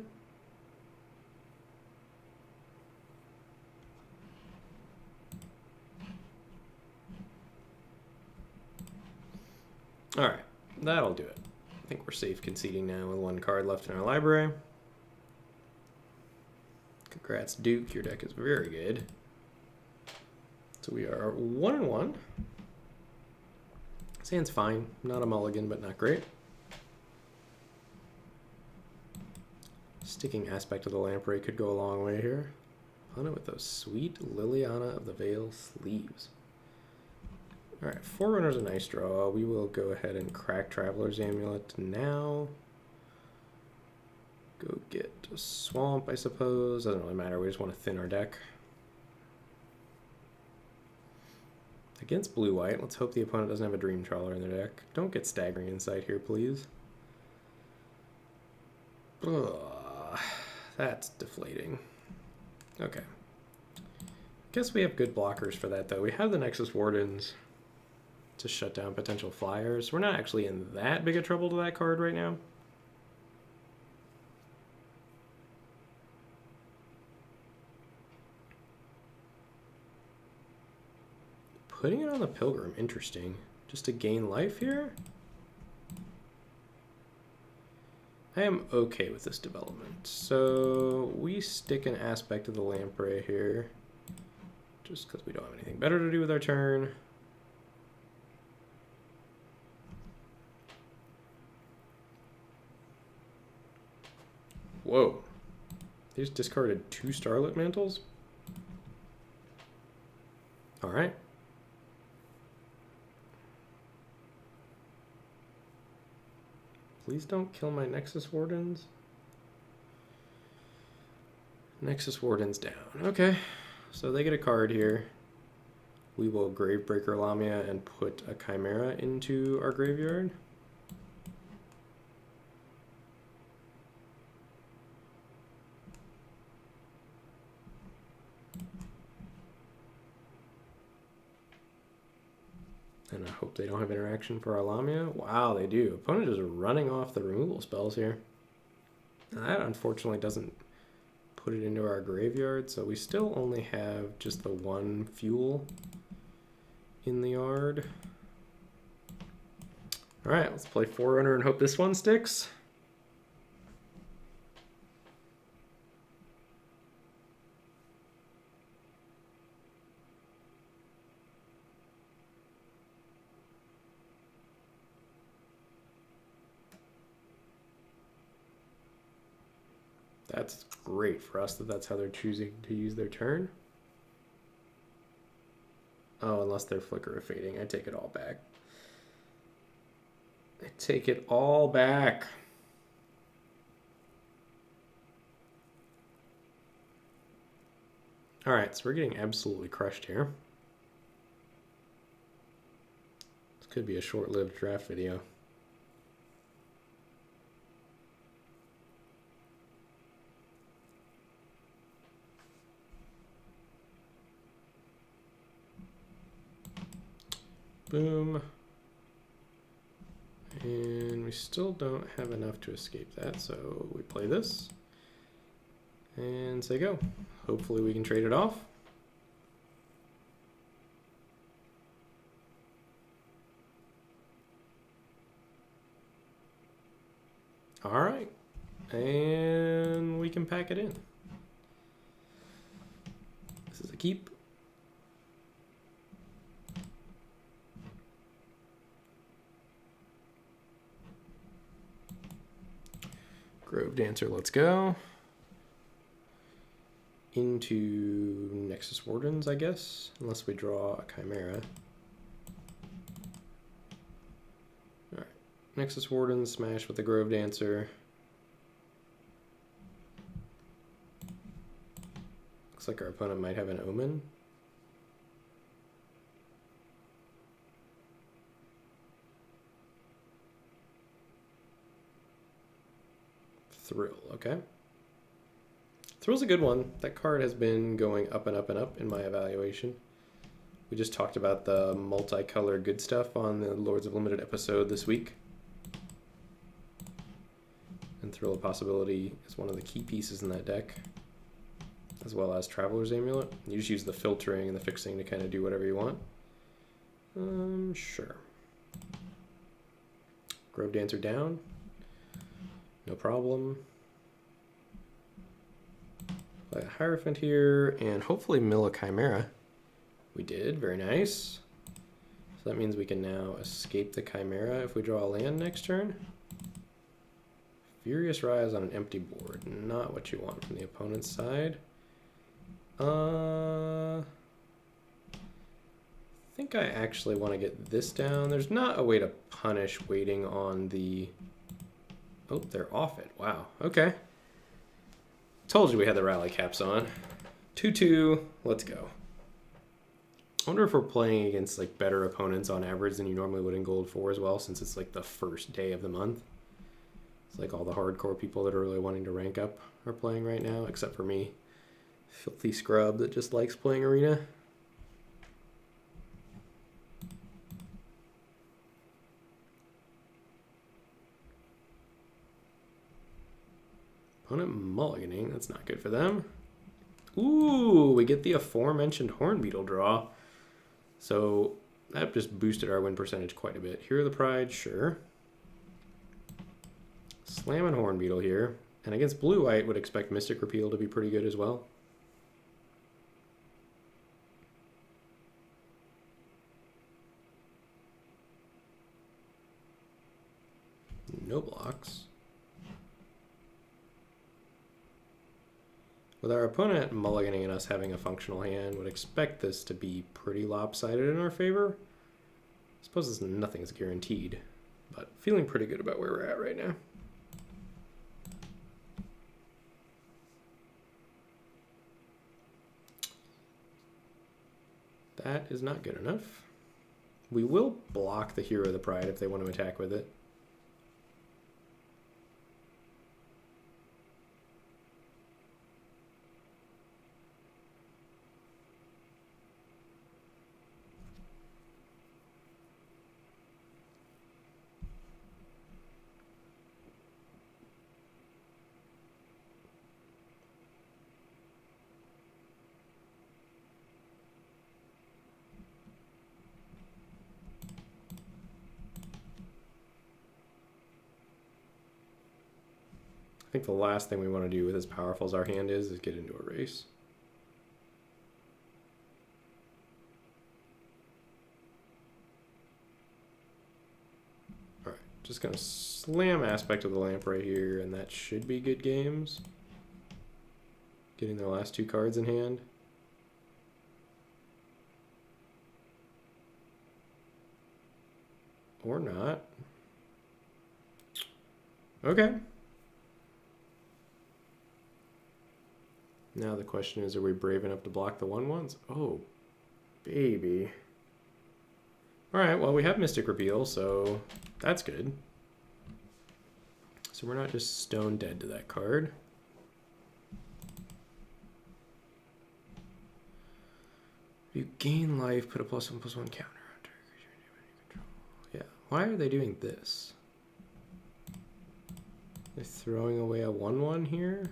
All right, that'll do it. I think we're safe conceding now with 1 card left in our library. Congrats, Duke. Your deck is very good. So we are 1-1. This hand's fine. Not a mulligan, but not great. Sticking Aspect of the Lamprey could go a long way here. Opponent with those sweet Liliana of the Veil sleeves. Alright, Forerunner's a nice draw. We will go ahead and crack Traveler's Amulet now. Go get a Swamp, I suppose. Doesn't really matter. We just want to thin our deck. Against blue-white, let's hope the opponent doesn't have a Dream Trawler in their deck. Don't get Staggering Insight here, please. Ugh, that's deflating. Okay. Guess we have good blockers for that, though. We have the Nexus Wardens to shut down potential flyers. We're not actually in that big of trouble to that card right now. Putting it on the Pilgrim, interesting. Just to gain life here? I am okay with this development. So we stick an aspect of the Lamprey here, just because we don't have anything better to do with our turn. Whoa. They just discarded 2 Starlit Mantles? Alright. Please don't kill my Nexus Wardens. Nexus Wardens down. Okay. So they get a card here. We will Gravebreaker Lamia and put a Chimera into our graveyard. And I hope they don't have interaction for our Lamia. Wow, they do. Opponent is running off the removal spells here. Now that unfortunately doesn't put it into our graveyard, so we still only have just the 1 fuel in the yard. All right, let's play Forerunner and hope this one sticks. That's great for us that that's how they're choosing to use their turn. Oh, unless they're Flicker of Fading. I take it all back. I take it all back. All right, so we're getting absolutely crushed here. This could be a short-lived draft video. Boom. And we still don't have enough to escape that, so we play this and say go. Hopefully we can trade it off. All right, and we can pack it in. This is a keep. Grove Dancer, let's go. Into Nexus Wardens, I guess, unless we draw a Chimera. Alright, Nexus Wardens, smash with the Grove Dancer. Looks like our opponent might have an Omen. Thrill, okay. Thrill's a good one. That card has been going up and up and up in my evaluation. We just talked about the multicolored good stuff on the Lords of Limited episode this week. And Thrill of Possibility is one of the key pieces in that deck, as well as Traveler's Amulet. You just use the filtering and the fixing to kind of do whatever you want. Sure. Grove Dancer down. No problem. Play a Hierophant here, and hopefully mill a Chimera. We did, very nice. So that means we can now escape the Chimera if we draw a land next turn. Furious Rise on an empty board, not what you want from the opponent's side. I think I actually want to get this down. There's not a way to punish waiting on the... Oh, they're off it. Wow. Okay. Told you we had the rally caps on. 2-2. Let's go. I wonder if we're playing against like better opponents on average than you normally would in Gold 4 as well, since it's like the first day of the month. It's like all the hardcore people that are really wanting to rank up are playing right now, except for me. Filthy scrub that just likes playing Arena. Opponent mulliganing, that's not good for them. Ooh, we get the aforementioned Hornbeetle draw. So that just boosted our win percentage quite a bit. Hero of the Pride, sure. Slamming Hornbeetle here. And against blue-white, would expect Mystic Repeal to be pretty good as well. No blocks. With our opponent mulliganing and us having a functional hand, would expect this to be pretty lopsided in our favor. I suppose nothing's guaranteed, but feeling pretty good about where we're at right now. That is not good enough. We will block the Hero of the Pride if they want to attack with it. I think the last thing we want to do with as powerful as our hand is get into a race. Alright, just going to slam Aspect of the Lamp right here, and that should be good games. Getting their last two cards in hand. Or not. Okay. Now the question is, are we brave enough to block the 1/1s? Oh, baby. Alright, well, we have Mystic Repeal, so that's good. So we're not just stone dead to that card. You gain life, put a +1/+1 counter on target creature you control. Yeah, why are they doing this? They're throwing away a 1/1 here?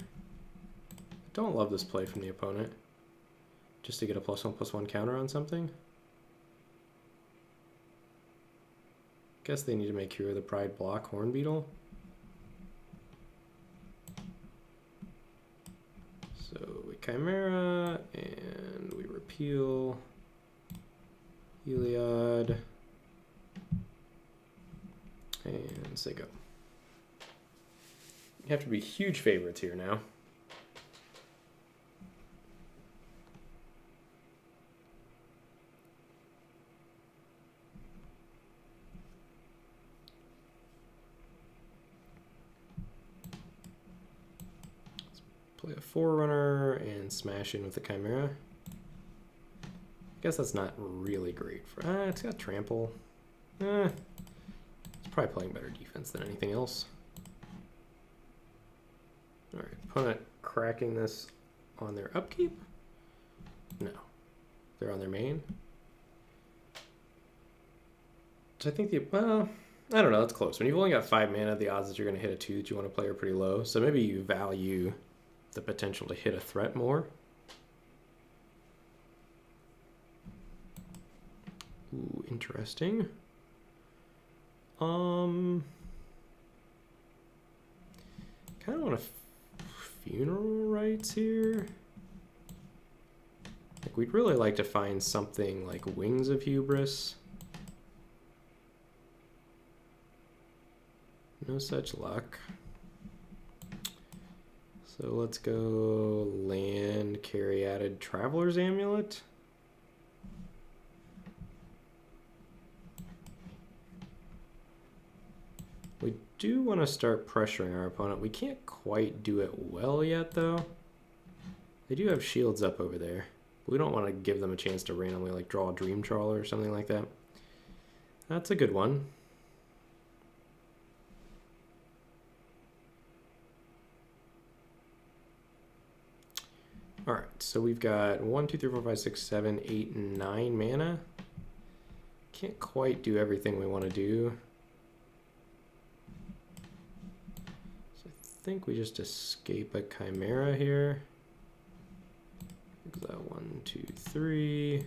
Don't love this play from the opponent. Just to get a +1/+1 counter on something. Guess they need to make Hero of the Pride block Hornbeetle. So we Chimera and we repeal Heliod and say go. You have to be huge favorites here now. Play a Forerunner and smash in with the Chimera. I guess that's not really great for... it's got Trample. It's probably playing better defense than anything else. Alright, opponent cracking this on their upkeep? No. They're on their main. So I think the... well, I don't know, that's close. When you've only got 5 mana, the odds that you're going to hit a 2 that you want to play are pretty low. So maybe you value the potential to hit a threat more. Ooh, interesting. Kind of want a funeral rites here. Like, we'd really like to find something like Wings of Hubris. No such luck. So let's go land Caryatid Traveler's Amulet. We do want to start pressuring our opponent. We can't quite do it well yet, though. They do have shields up over there. We don't want to give them a chance to randomly like draw a Dream Trawler or something like that. That's a good one. Alright, so we've got 1, 2, 3, 4, 5, 6, 7, 8, 9 mana. Can't quite do everything we want to do. So I think we just escape a Chimera here. That 1, 2, 3.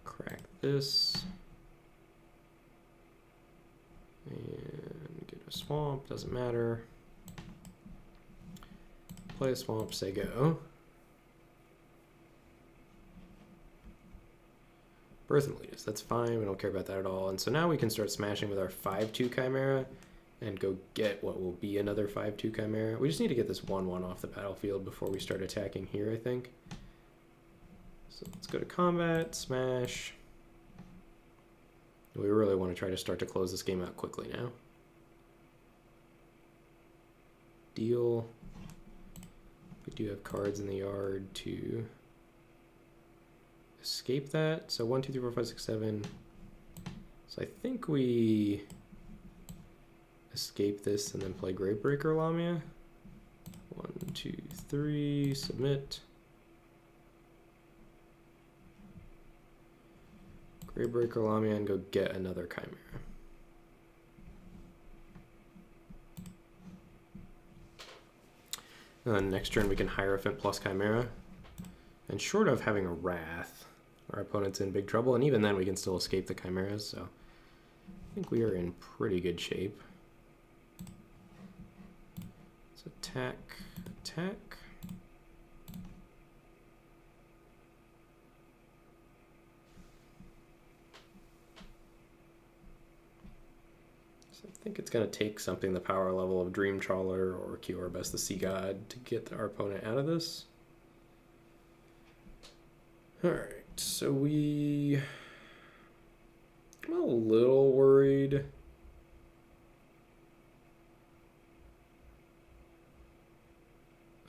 Crack this. And get a swamp, doesn't matter. Play a swamp, say go. Birth and Leaders, that's fine, we don't care about that at all. And so now we can start smashing with our 5/2 Chimera and go get what will be another 5/2 Chimera. We just need to get this 1/1 off the battlefield before we start attacking here, I think. So let's go to combat, smash. We really want to try to start to close this game out quickly now. Deal. We do have cards in the yard to escape that. So 1, 2, 3, 4, 5, 6, 7. So I think we escape this and then play Gravebreaker Lamia. 1, 2, 3, submit. Gravebreaker Lamia and go get another Chimera. And then next turn we can Hierophant plus Chimera. And short of having a Wrath, our opponent's in big trouble, and even then we can still escape the Chimeras, so I think we are in pretty good shape. So attack, attack. So I think it's going to take something the power level of Dream Trawler or Kiorbas the Sea God to get our opponent out of this. Alright, so I'm a little worried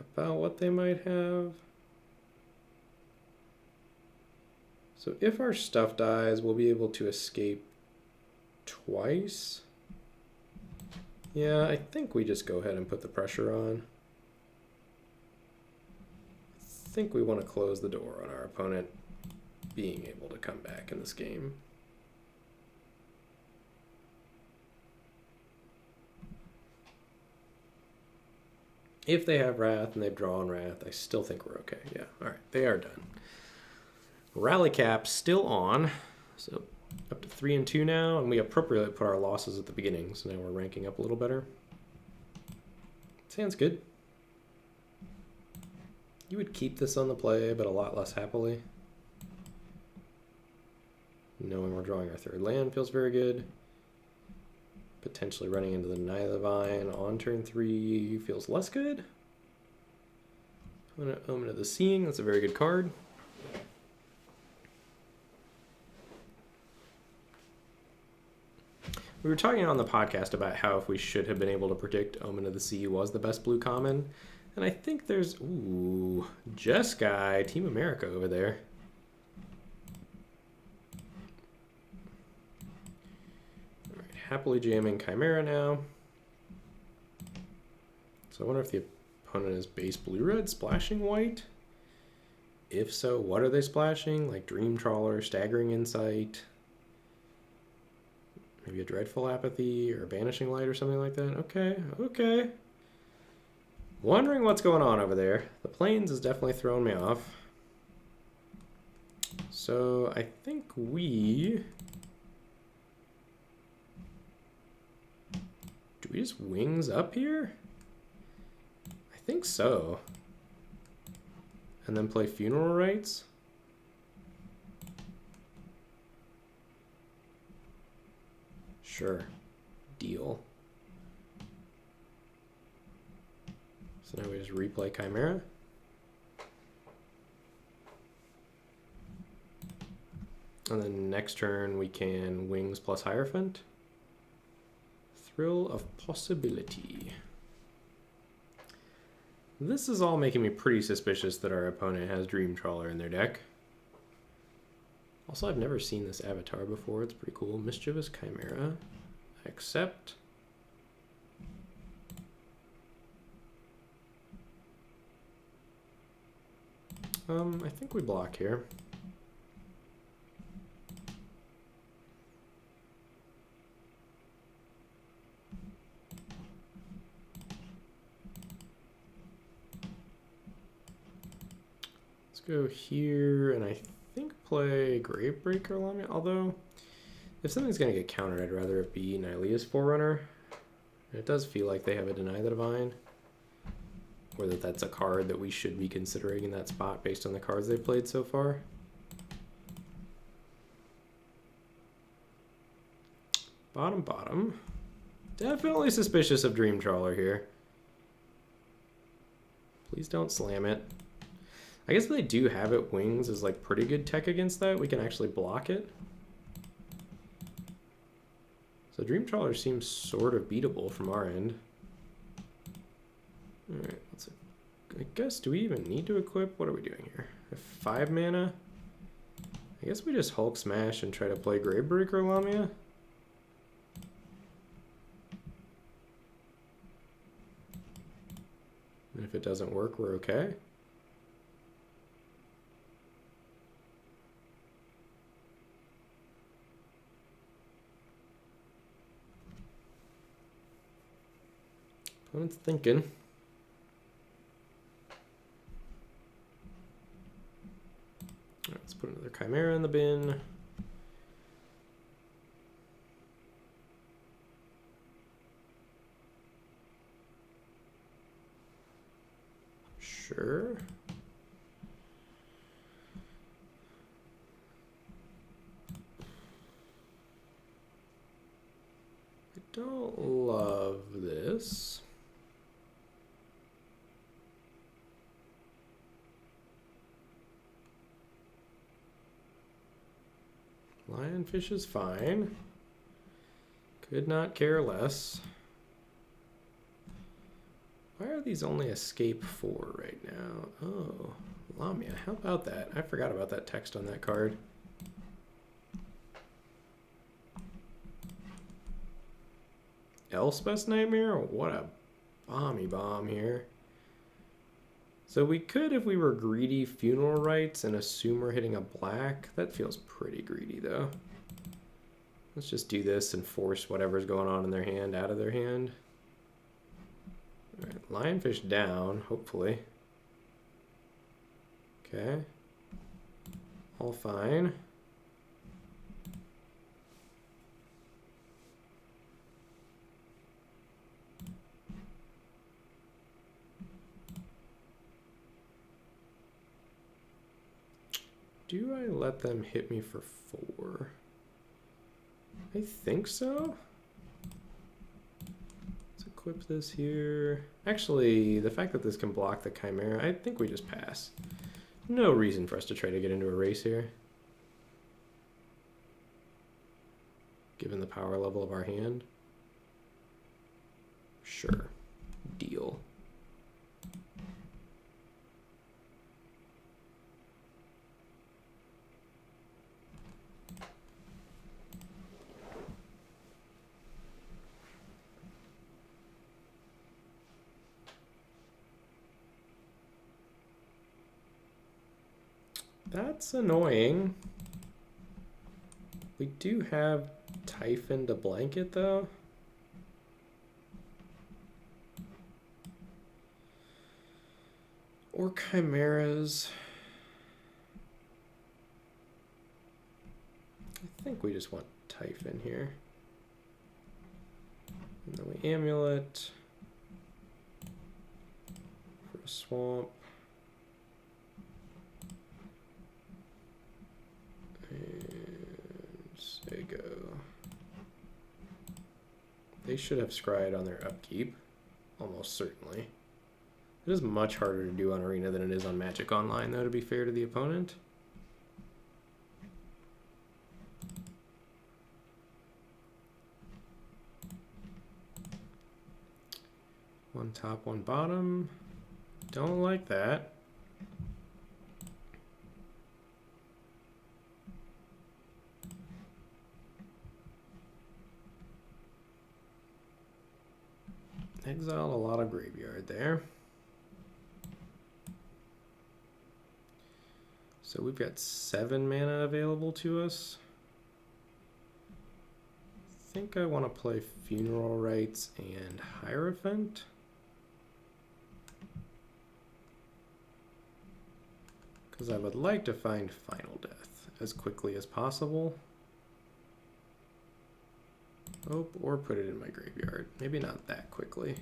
about what they might have. So if our stuff dies, we'll be able to escape twice. Yeah, I think we just go ahead and put the pressure on. I think we want to close the door on our opponent being able to come back in this game. If they have Wrath and they've drawn Wrath, I still think we're okay. Yeah, all right, they are done. Rally cap still on, so up to 3 and 2 now, and we appropriately put our losses at the beginning, so now we're ranking up a little better. Sounds good. You would keep this on the play, but a lot less happily. Knowing we're drawing our third land feels very good. Potentially running into the Nihilivine on turn 3 feels less good. Omen of the Seeing, that's a very good card. We were talking on the podcast about how if we should have been able to predict Omen of the Sea was the best blue common. And I think there's, ooh, Jeskai, Team America over there. All right, happily jamming Chimera now. So I wonder if the opponent is base blue-red, splashing white. If so, what are they splashing? Like Dream Trawler, Staggering Insight. Maybe a Dreadful Apathy or a Banishing Light or something like that. Okay, okay. Wondering what's going on over there. The plains is definitely throwing me off. So I think do we just wings up here? I think so. And then play Funeral Rites? Sure. Deal. So now we just replay Chimera. And then next turn we can Wings plus Hierophant. Thrill of Possibility. This is all making me pretty suspicious that our opponent has Dream Trawler in their deck. Also, I've never seen this avatar before. It's pretty cool. Mischievous Chimera. I accept. I think we block here. Let's go here, and I think play Gravebreaker Lamia, although if something's going to get countered, I'd rather it be Nylea's Forerunner. It does feel like they have a Deny the Divine, or that that's a card that we should be considering in that spot based on the cards they've played so far. Bottom. Definitely suspicious of Dream Trawler here. Please don't slam it. I guess if they do have it, Wings is like pretty good tech against that. We can actually block it. So Dream Trawler seems sort of beatable from our end. Alright, I guess, do we even need to equip? What are we doing here? 5 mana? I guess we just Hulk Smash and try to play Gravebreaker Lamia. And if it doesn't work, we're okay. Opponent's thinking. All right, let's put another Chimera in the bin. Sure. I don't love this. Lionfish is fine. Could not care less. Why are these only escape 4 right now? Oh, Lamia, how about that? I forgot about that text on that card. Elspeth's Nightmare? What a bomb here. So we could, if we were greedy, Funeral Rites and assume we're hitting a black. That feels pretty greedy, though. Let's just do this and force whatever's going on in their hand out of their hand. All right, Lionfish down, hopefully. Okay. All fine. Do I let them hit me for 4? I think so. Let's equip this here. Actually, the fact that this can block the Chimera, I think we just pass. No reason for us to try to get into a race here, given the power level of our hand. Sure. Deal. That's annoying. We do have Typhon to blanket, though. Or Chimeras. I think we just want Typhon here. And then we Amulet for a swamp. There you go. They should have Scryed on their upkeep, almost certainly. It is much harder to do on Arena than it is on Magic Online, though, to be fair to the opponent. One top, one bottom. Don't like that. Exile a lot of graveyard there. So we've got 7 mana available to us. I think I want to play Funeral Rites and Hierophant. Because I would like to find Final Death as quickly as possible. Oh, or put it in my graveyard. Maybe not that quickly.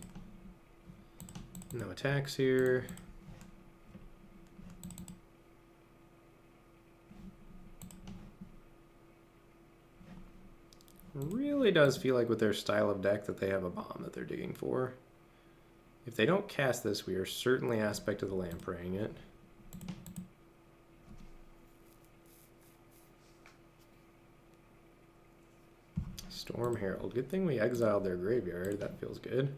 No attacks here. Really does feel like with their style of deck that they have a bomb that they're digging for. If they don't cast this, we are certainly Aspect of the Lampreying it. Storm Herald. Good thing we exiled their graveyard. That feels good.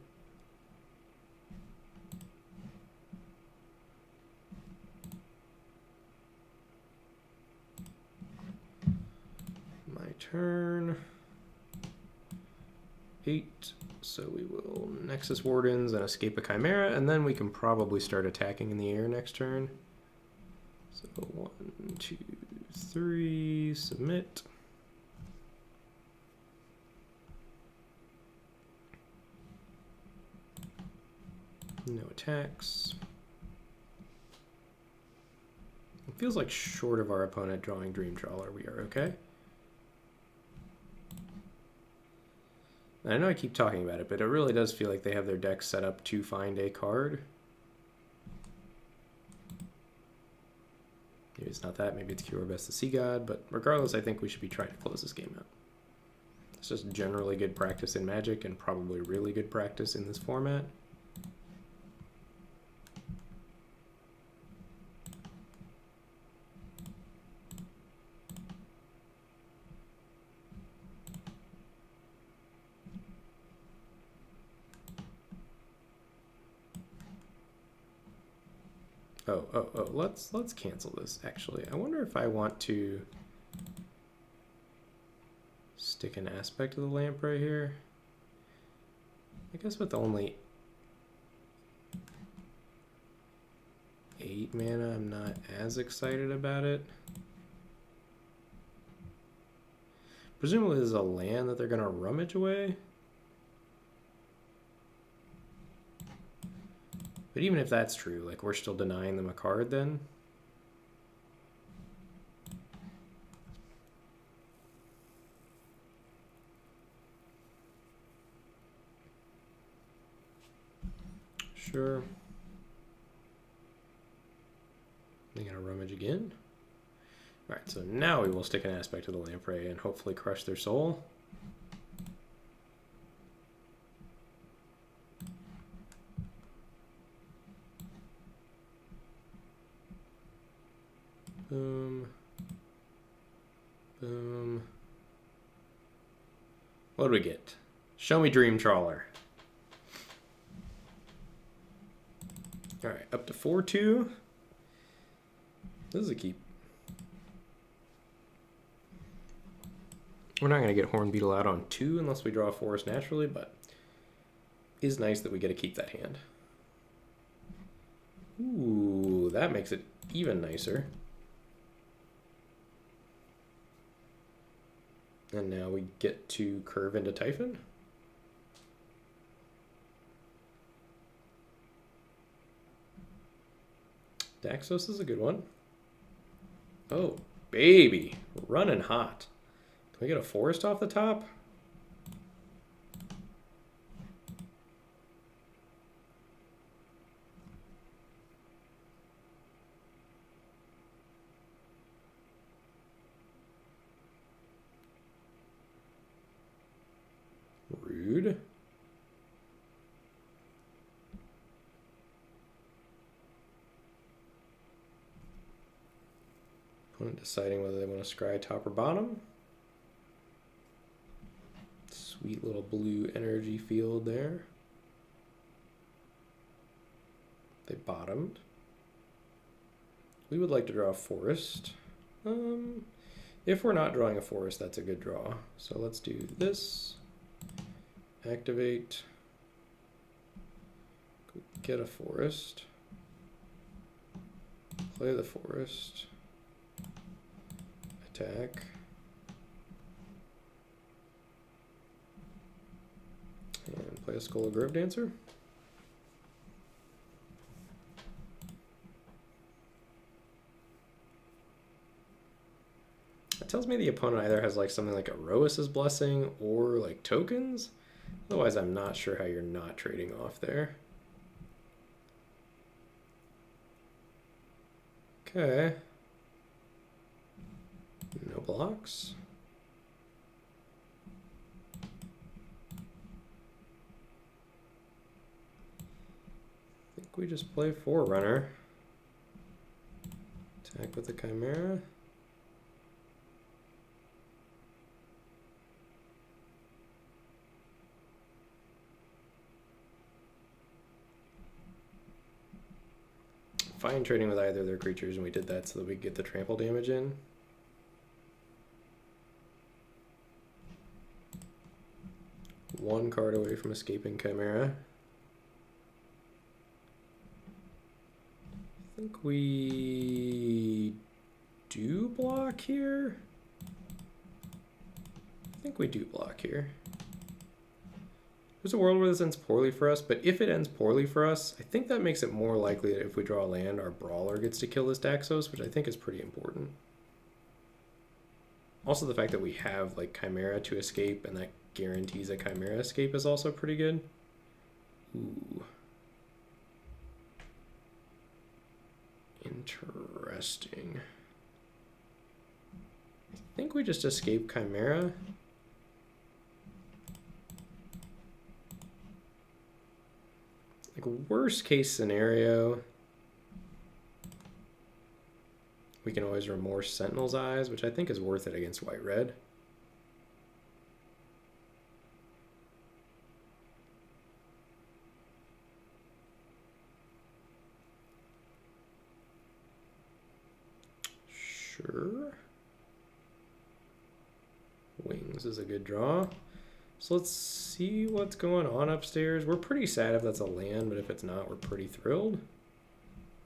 My turn. 8. So we will Nexus Wardens and escape a Chimera, and then we can probably start attacking in the air next turn. So 1, 2, 3, submit. No attacks. It feels like short of our opponent drawing Dream Trawler, we are okay. I know I keep talking about it, but it really does feel like they have their deck set up to find a card. Maybe it's not that, maybe it's Cure Best the Sea God, but regardless, I think we should be trying to close this game out. It's just generally good practice in Magic and probably really good practice in this format. Oh, let's cancel this, actually. I wonder if I want to stick an Aspect of the Lamprey here. I guess with only 8 mana, I'm not as excited about it. Presumably this is a land that they're going to rummage away. But even if that's true, like, we're still denying them a card then. Sure. They're gonna rummage again. Alright, so now we will stick an Aspect of the Lamprey and hopefully crush their soul. Boom. Boom. What do we get? Show me Dream Trawler. Alright, up to 4-2. This is a keep. We're not going to get Horn Beetle out on 2 unless we draw a forest naturally, but it is nice that we get to keep that hand. Ooh, that makes it even nicer. And now we get to curve into Typhon. Daxos is a good one. Oh, baby. Running hot. Can we get a forest off the top? Rude. Opponent deciding whether they want to scry top or bottom. Sweet little blue energy field there. They bottomed. We would like to draw a forest. If we're not drawing a forest, that's a good draw. So let's do this. Activate. Get a forest. Play the forest. attack. And play a Skull of Grove Dancer. That tells me the opponent either has like something like a Roas's Blessing or like tokens. Otherwise, I'm not sure how you're not trading off there. Okay. No blocks. I think we just play Forerunner. Attack with the Chimera. Fine trading with either of their creatures, and we did that so that we could get the trample damage in. One card away from escaping Chimera. I think we do block here. I think we do block here. There's a world where this ends poorly for us, but if it ends poorly for us, I think that makes it more likely that if we draw a land, our Brawler gets to kill this Daxos, which I think is pretty important. Also, the fact that we have like Chimera to escape and that guarantees a Chimera escape is also pretty good. Ooh. Interesting. I think we just escape Chimera. Like worst case scenario, we can always remorse Sentinel's Eyes, which I think is worth it against white-red. Sure. Wings is a good draw. So let's see what's going on upstairs. We're pretty sad if that's a land, but if it's not, we're pretty thrilled.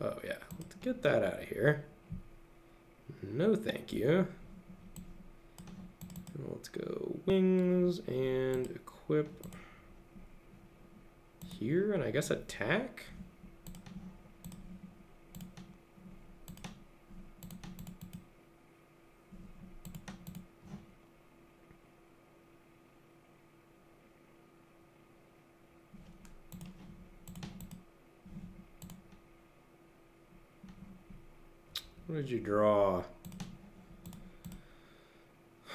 Oh yeah, let's get that out of here. No thank you. Let's go wings and equip here, and I guess attack. What did you draw?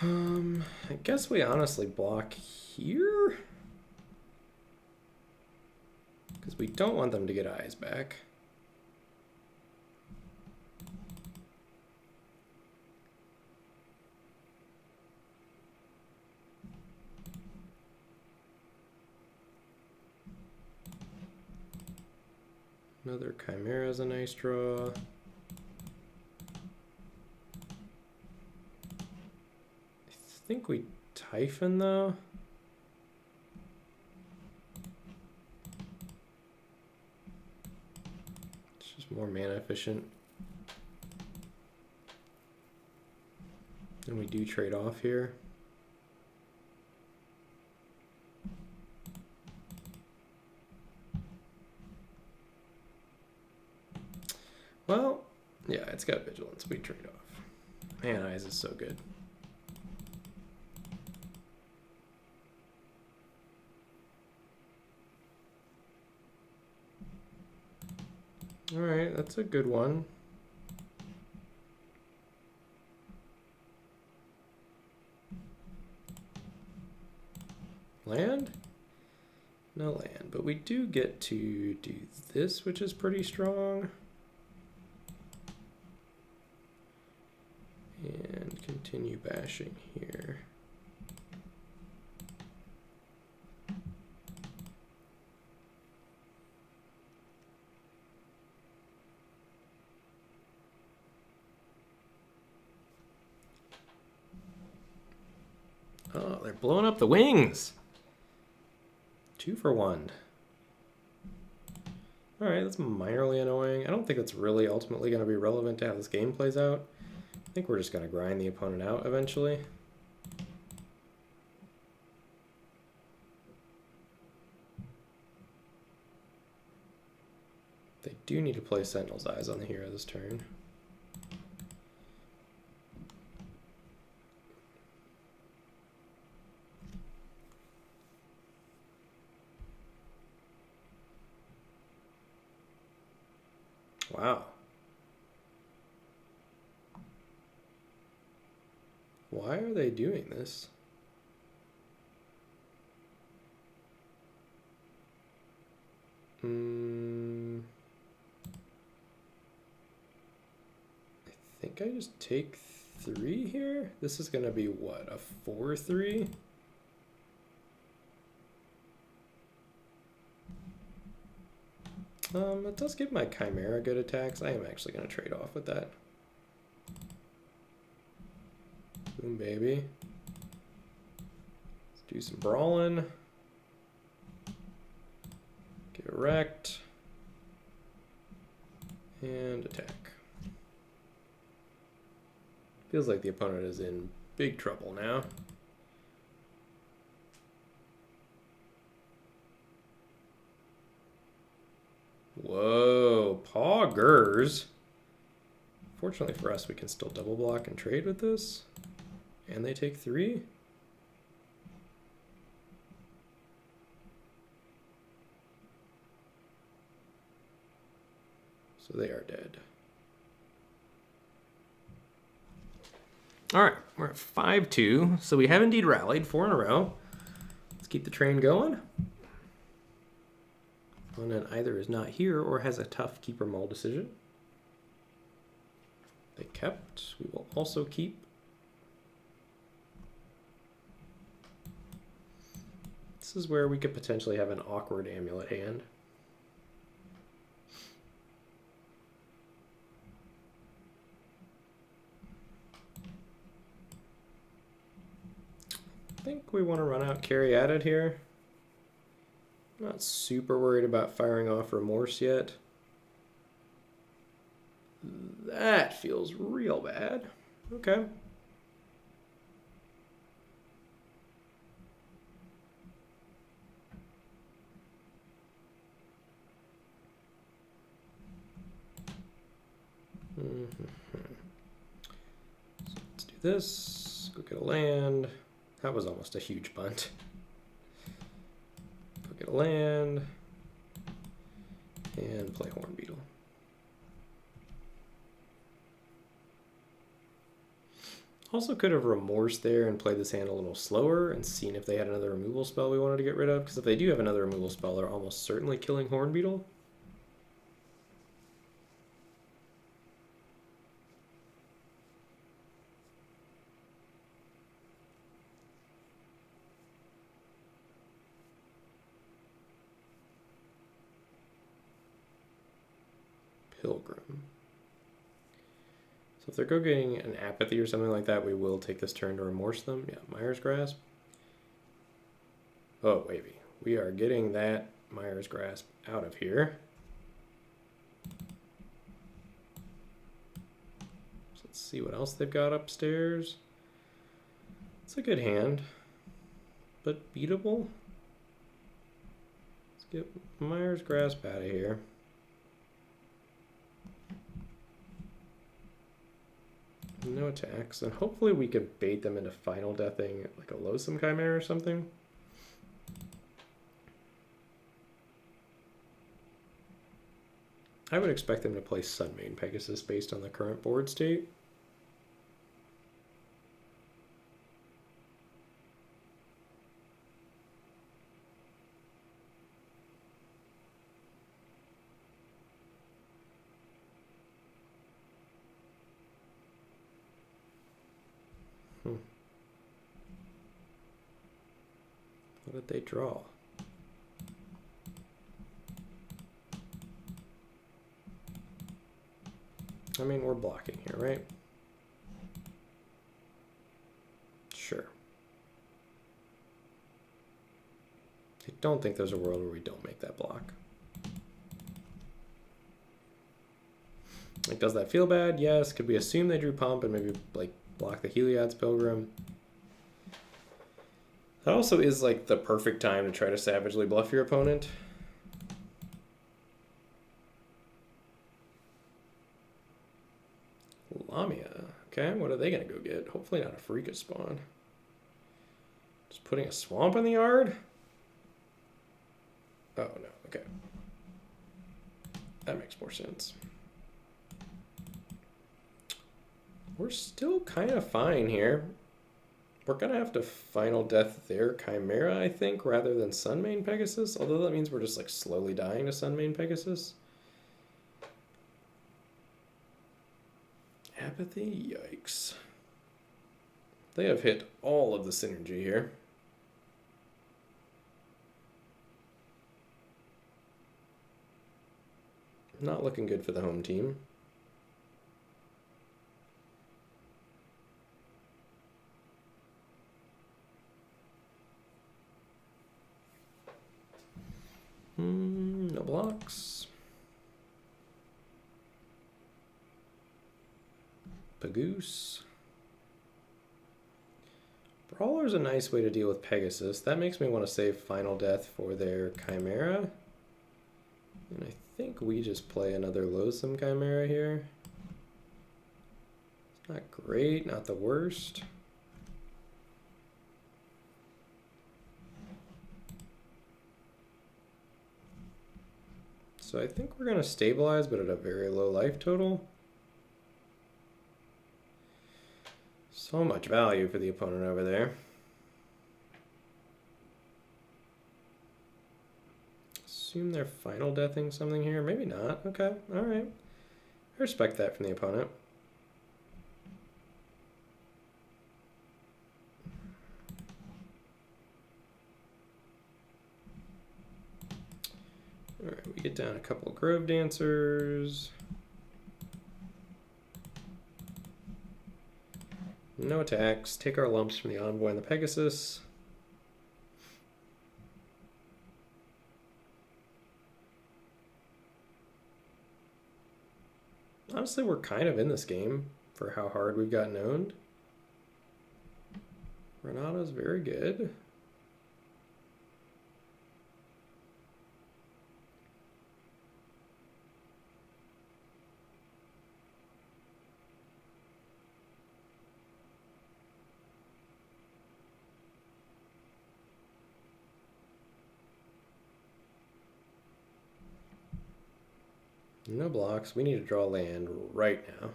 I guess we honestly block here. Because we don't want them to get eyes back. Another Chimera is a nice draw. I think we Typhon though. It's just more mana efficient. And we do trade off here. Well, yeah, it's got vigilance. We trade off. Man, Eyes is so good. All right, that's a good one. Land? No land, but we do get to do this, which is pretty strong. And continue bashing here. Oh, they're blowing up the wings. 2 for 1. All right, that's minorly annoying. I don't think that's really ultimately going to be relevant to how this game plays out. I think we're just going to grind the opponent out eventually. They do need to play Sentinel's Eyes on the hero this turn. Wow. Why are they doing this? I think I just take 3 here. This is going to be what, a 4/3? It does give my Chimera good attacks. I am actually going to trade off with that. Boom, baby. Let's do some brawling. Get wrecked. And attack. Feels like the opponent is in big trouble now. Whoa, poggers. Fortunately for us, we can still double block and trade with this. And they take 3. So they are dead. All right, we're at 5-2. So we have indeed rallied 4 in a row. Let's keep the train going. Opponent either is not here or has a tough keep or mull decision. They kept. We will also keep. This is where we could potentially have an awkward amulet hand. I think we want to run out carry added here. Not super worried about firing off Remorse yet. That feels real bad. Okay. So let's do this. Go get a land. That was almost a huge bunt. Go get a land. And play Horn Beetle. Also could have Remorse there and played this hand a little slower and seen if they had another removal spell we wanted to get rid of. Because if they do have another removal spell, they're almost certainly killing Horn Beetle. Pilgrim. So if they're go getting an Apathy or something like that, we will take this turn to Remorse them. Yeah, Mire's Grasp. Oh, wavy. We are getting that Mire's Grasp out of here. So let's see what else they've got upstairs. It's a good hand, but beatable. Let's get Mire's Grasp out of here. No attacks, and hopefully we can bait them into final deathing like a Loathsome Chimera or something. I would expect them to play Sunmane Pegasus based on the current board state. What did they draw? I mean, we're blocking here, right? Sure. I don't think there's a world where we don't make that block. Like, does that feel bad? Yes. Could we assume they drew Pump and maybe, like, block the Heliod's Pilgrim? That also is, like, the perfect time to try to savagely bluff your opponent. Lamia. Okay, what are they going to go get? Hopefully not a Freakish spawn. Just putting a swamp in the yard? Oh, no. Okay. That makes more sense. We're still kind of fine here. We're going to have to Final Death their Chimera, I think, rather than Sunmane Pegasus. Although that means we're just, like, slowly dying to Sunmane Pegasus. Apathy? Yikes. They have hit all of the synergy here. Not looking good for the home team. No blocks. Pagoose. Brawler's a nice way to deal with Pegasus. That makes me want to save Final Death for their Chimera. And I think we just play another Loathsome Chimera here. It's not great, not the worst. So I think we're going to stabilize, but at a very low life total. So much value for the opponent over there. Assume they're Final Deathing something here. Maybe not. Okay, all right. I respect that from the opponent. All right, we get down a couple of Grove Dancers. No attacks. Take our lumps from the Envoy and the Pegasus. Honestly, we're kind of in this game for how hard we've gotten owned. Renato's very good. No blocks. We need to draw land right now.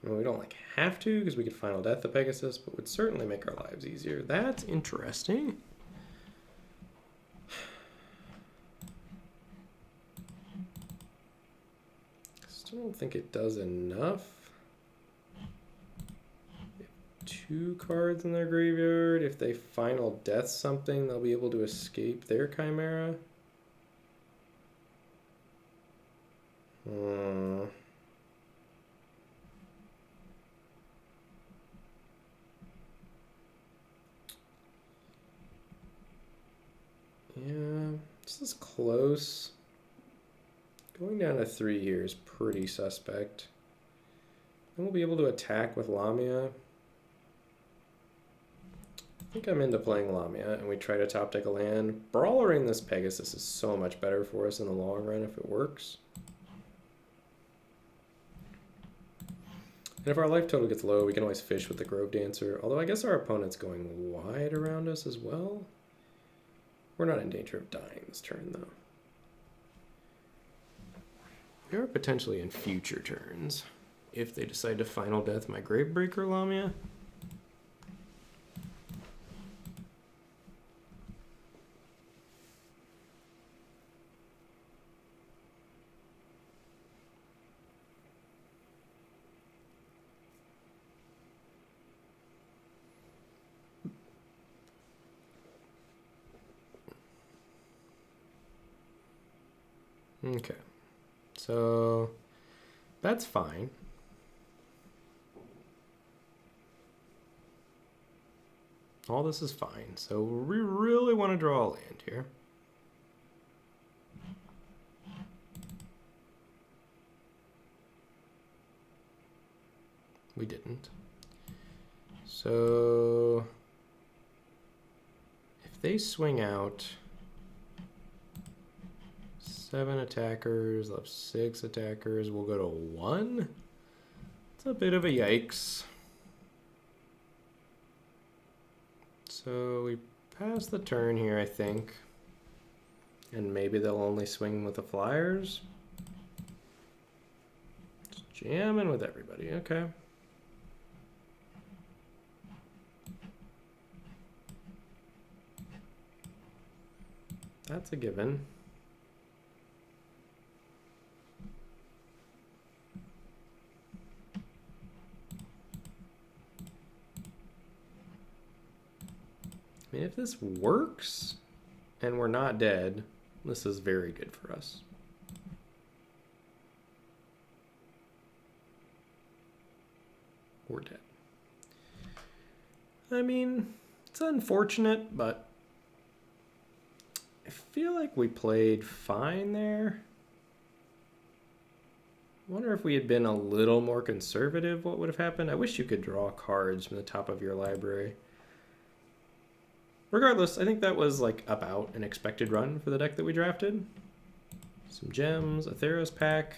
Well, we don't like have to because we could Final Death the Pegasus, but would certainly make our lives easier. That's interesting. Still don't think it does enough. Two cards in their graveyard. If they Final Death something, they'll be able to escape their Chimera. Yeah, this is close. Going down to 3 here is pretty suspect. Then we'll be able to attack with Lamia. I think I'm into playing Lamia, and we try to top deck a land. Brawlering this Pegasus is so much better for us in the long run if it works. And if our life total gets low, we can always fish with the Grove Dancer. Although I guess our opponent's going wide around us as well. We're not in danger of dying this turn, though. We are potentially in future turns if they decide to Final Death my Gravebreaker Lamia. Okay, so that's fine. All this is fine. So we really want to draw a land here. we didn't. So if they swing out 7 attackers, left 6 attackers, we'll go to 1. It's a bit of a yikes. So we pass the turn here, I think. And maybe they'll only swing with the flyers. Just jamming with everybody, okay. That's a given. I mean, if this works and we're not dead, this is very good for us. We're dead. I mean, it's unfortunate, but I feel like we played fine there. I wonder if we had been a little more conservative, what would have happened? I wish you could draw cards from the top of your library. Regardless, I think that was like about an expected run for the deck that we drafted. Some gems, a Theros pack.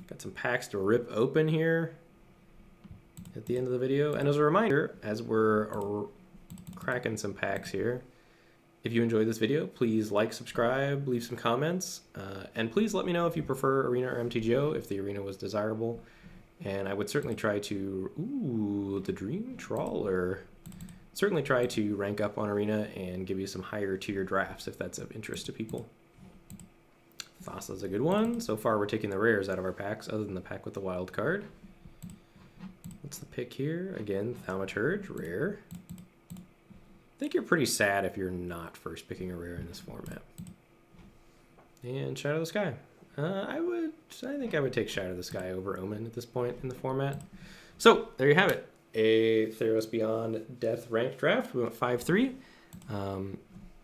Got some packs to rip open here at the end of the video. And as a reminder, as we're cracking some packs here, if you enjoyed this video, please like, subscribe, leave some comments, and please let me know if you prefer Arena or MTGO, if the Arena was desirable. And I would certainly try to, ooh, the Dream Trawler. Certainly try to rank up on Arena and give you some higher tier drafts if that's of interest to people. Thassa's a good one. So far we're taking the rares out of our packs, other than the pack with the wild card. What's the pick here? Again, Thaumaturge, rare. I think you're pretty sad if you're not first picking a rare in this format. And Shadow of the Sky. I think I would take Shadow of the Sky over Omen at this point in the format. So there you have it. A Theros Beyond Death ranked draft. We went 5-3.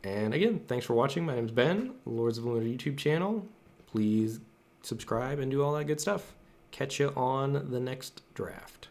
And again, thanks for watching. My name's Ben, Lords of the Lunar YouTube channel. Please subscribe and do all that good stuff. Catch you on the next draft.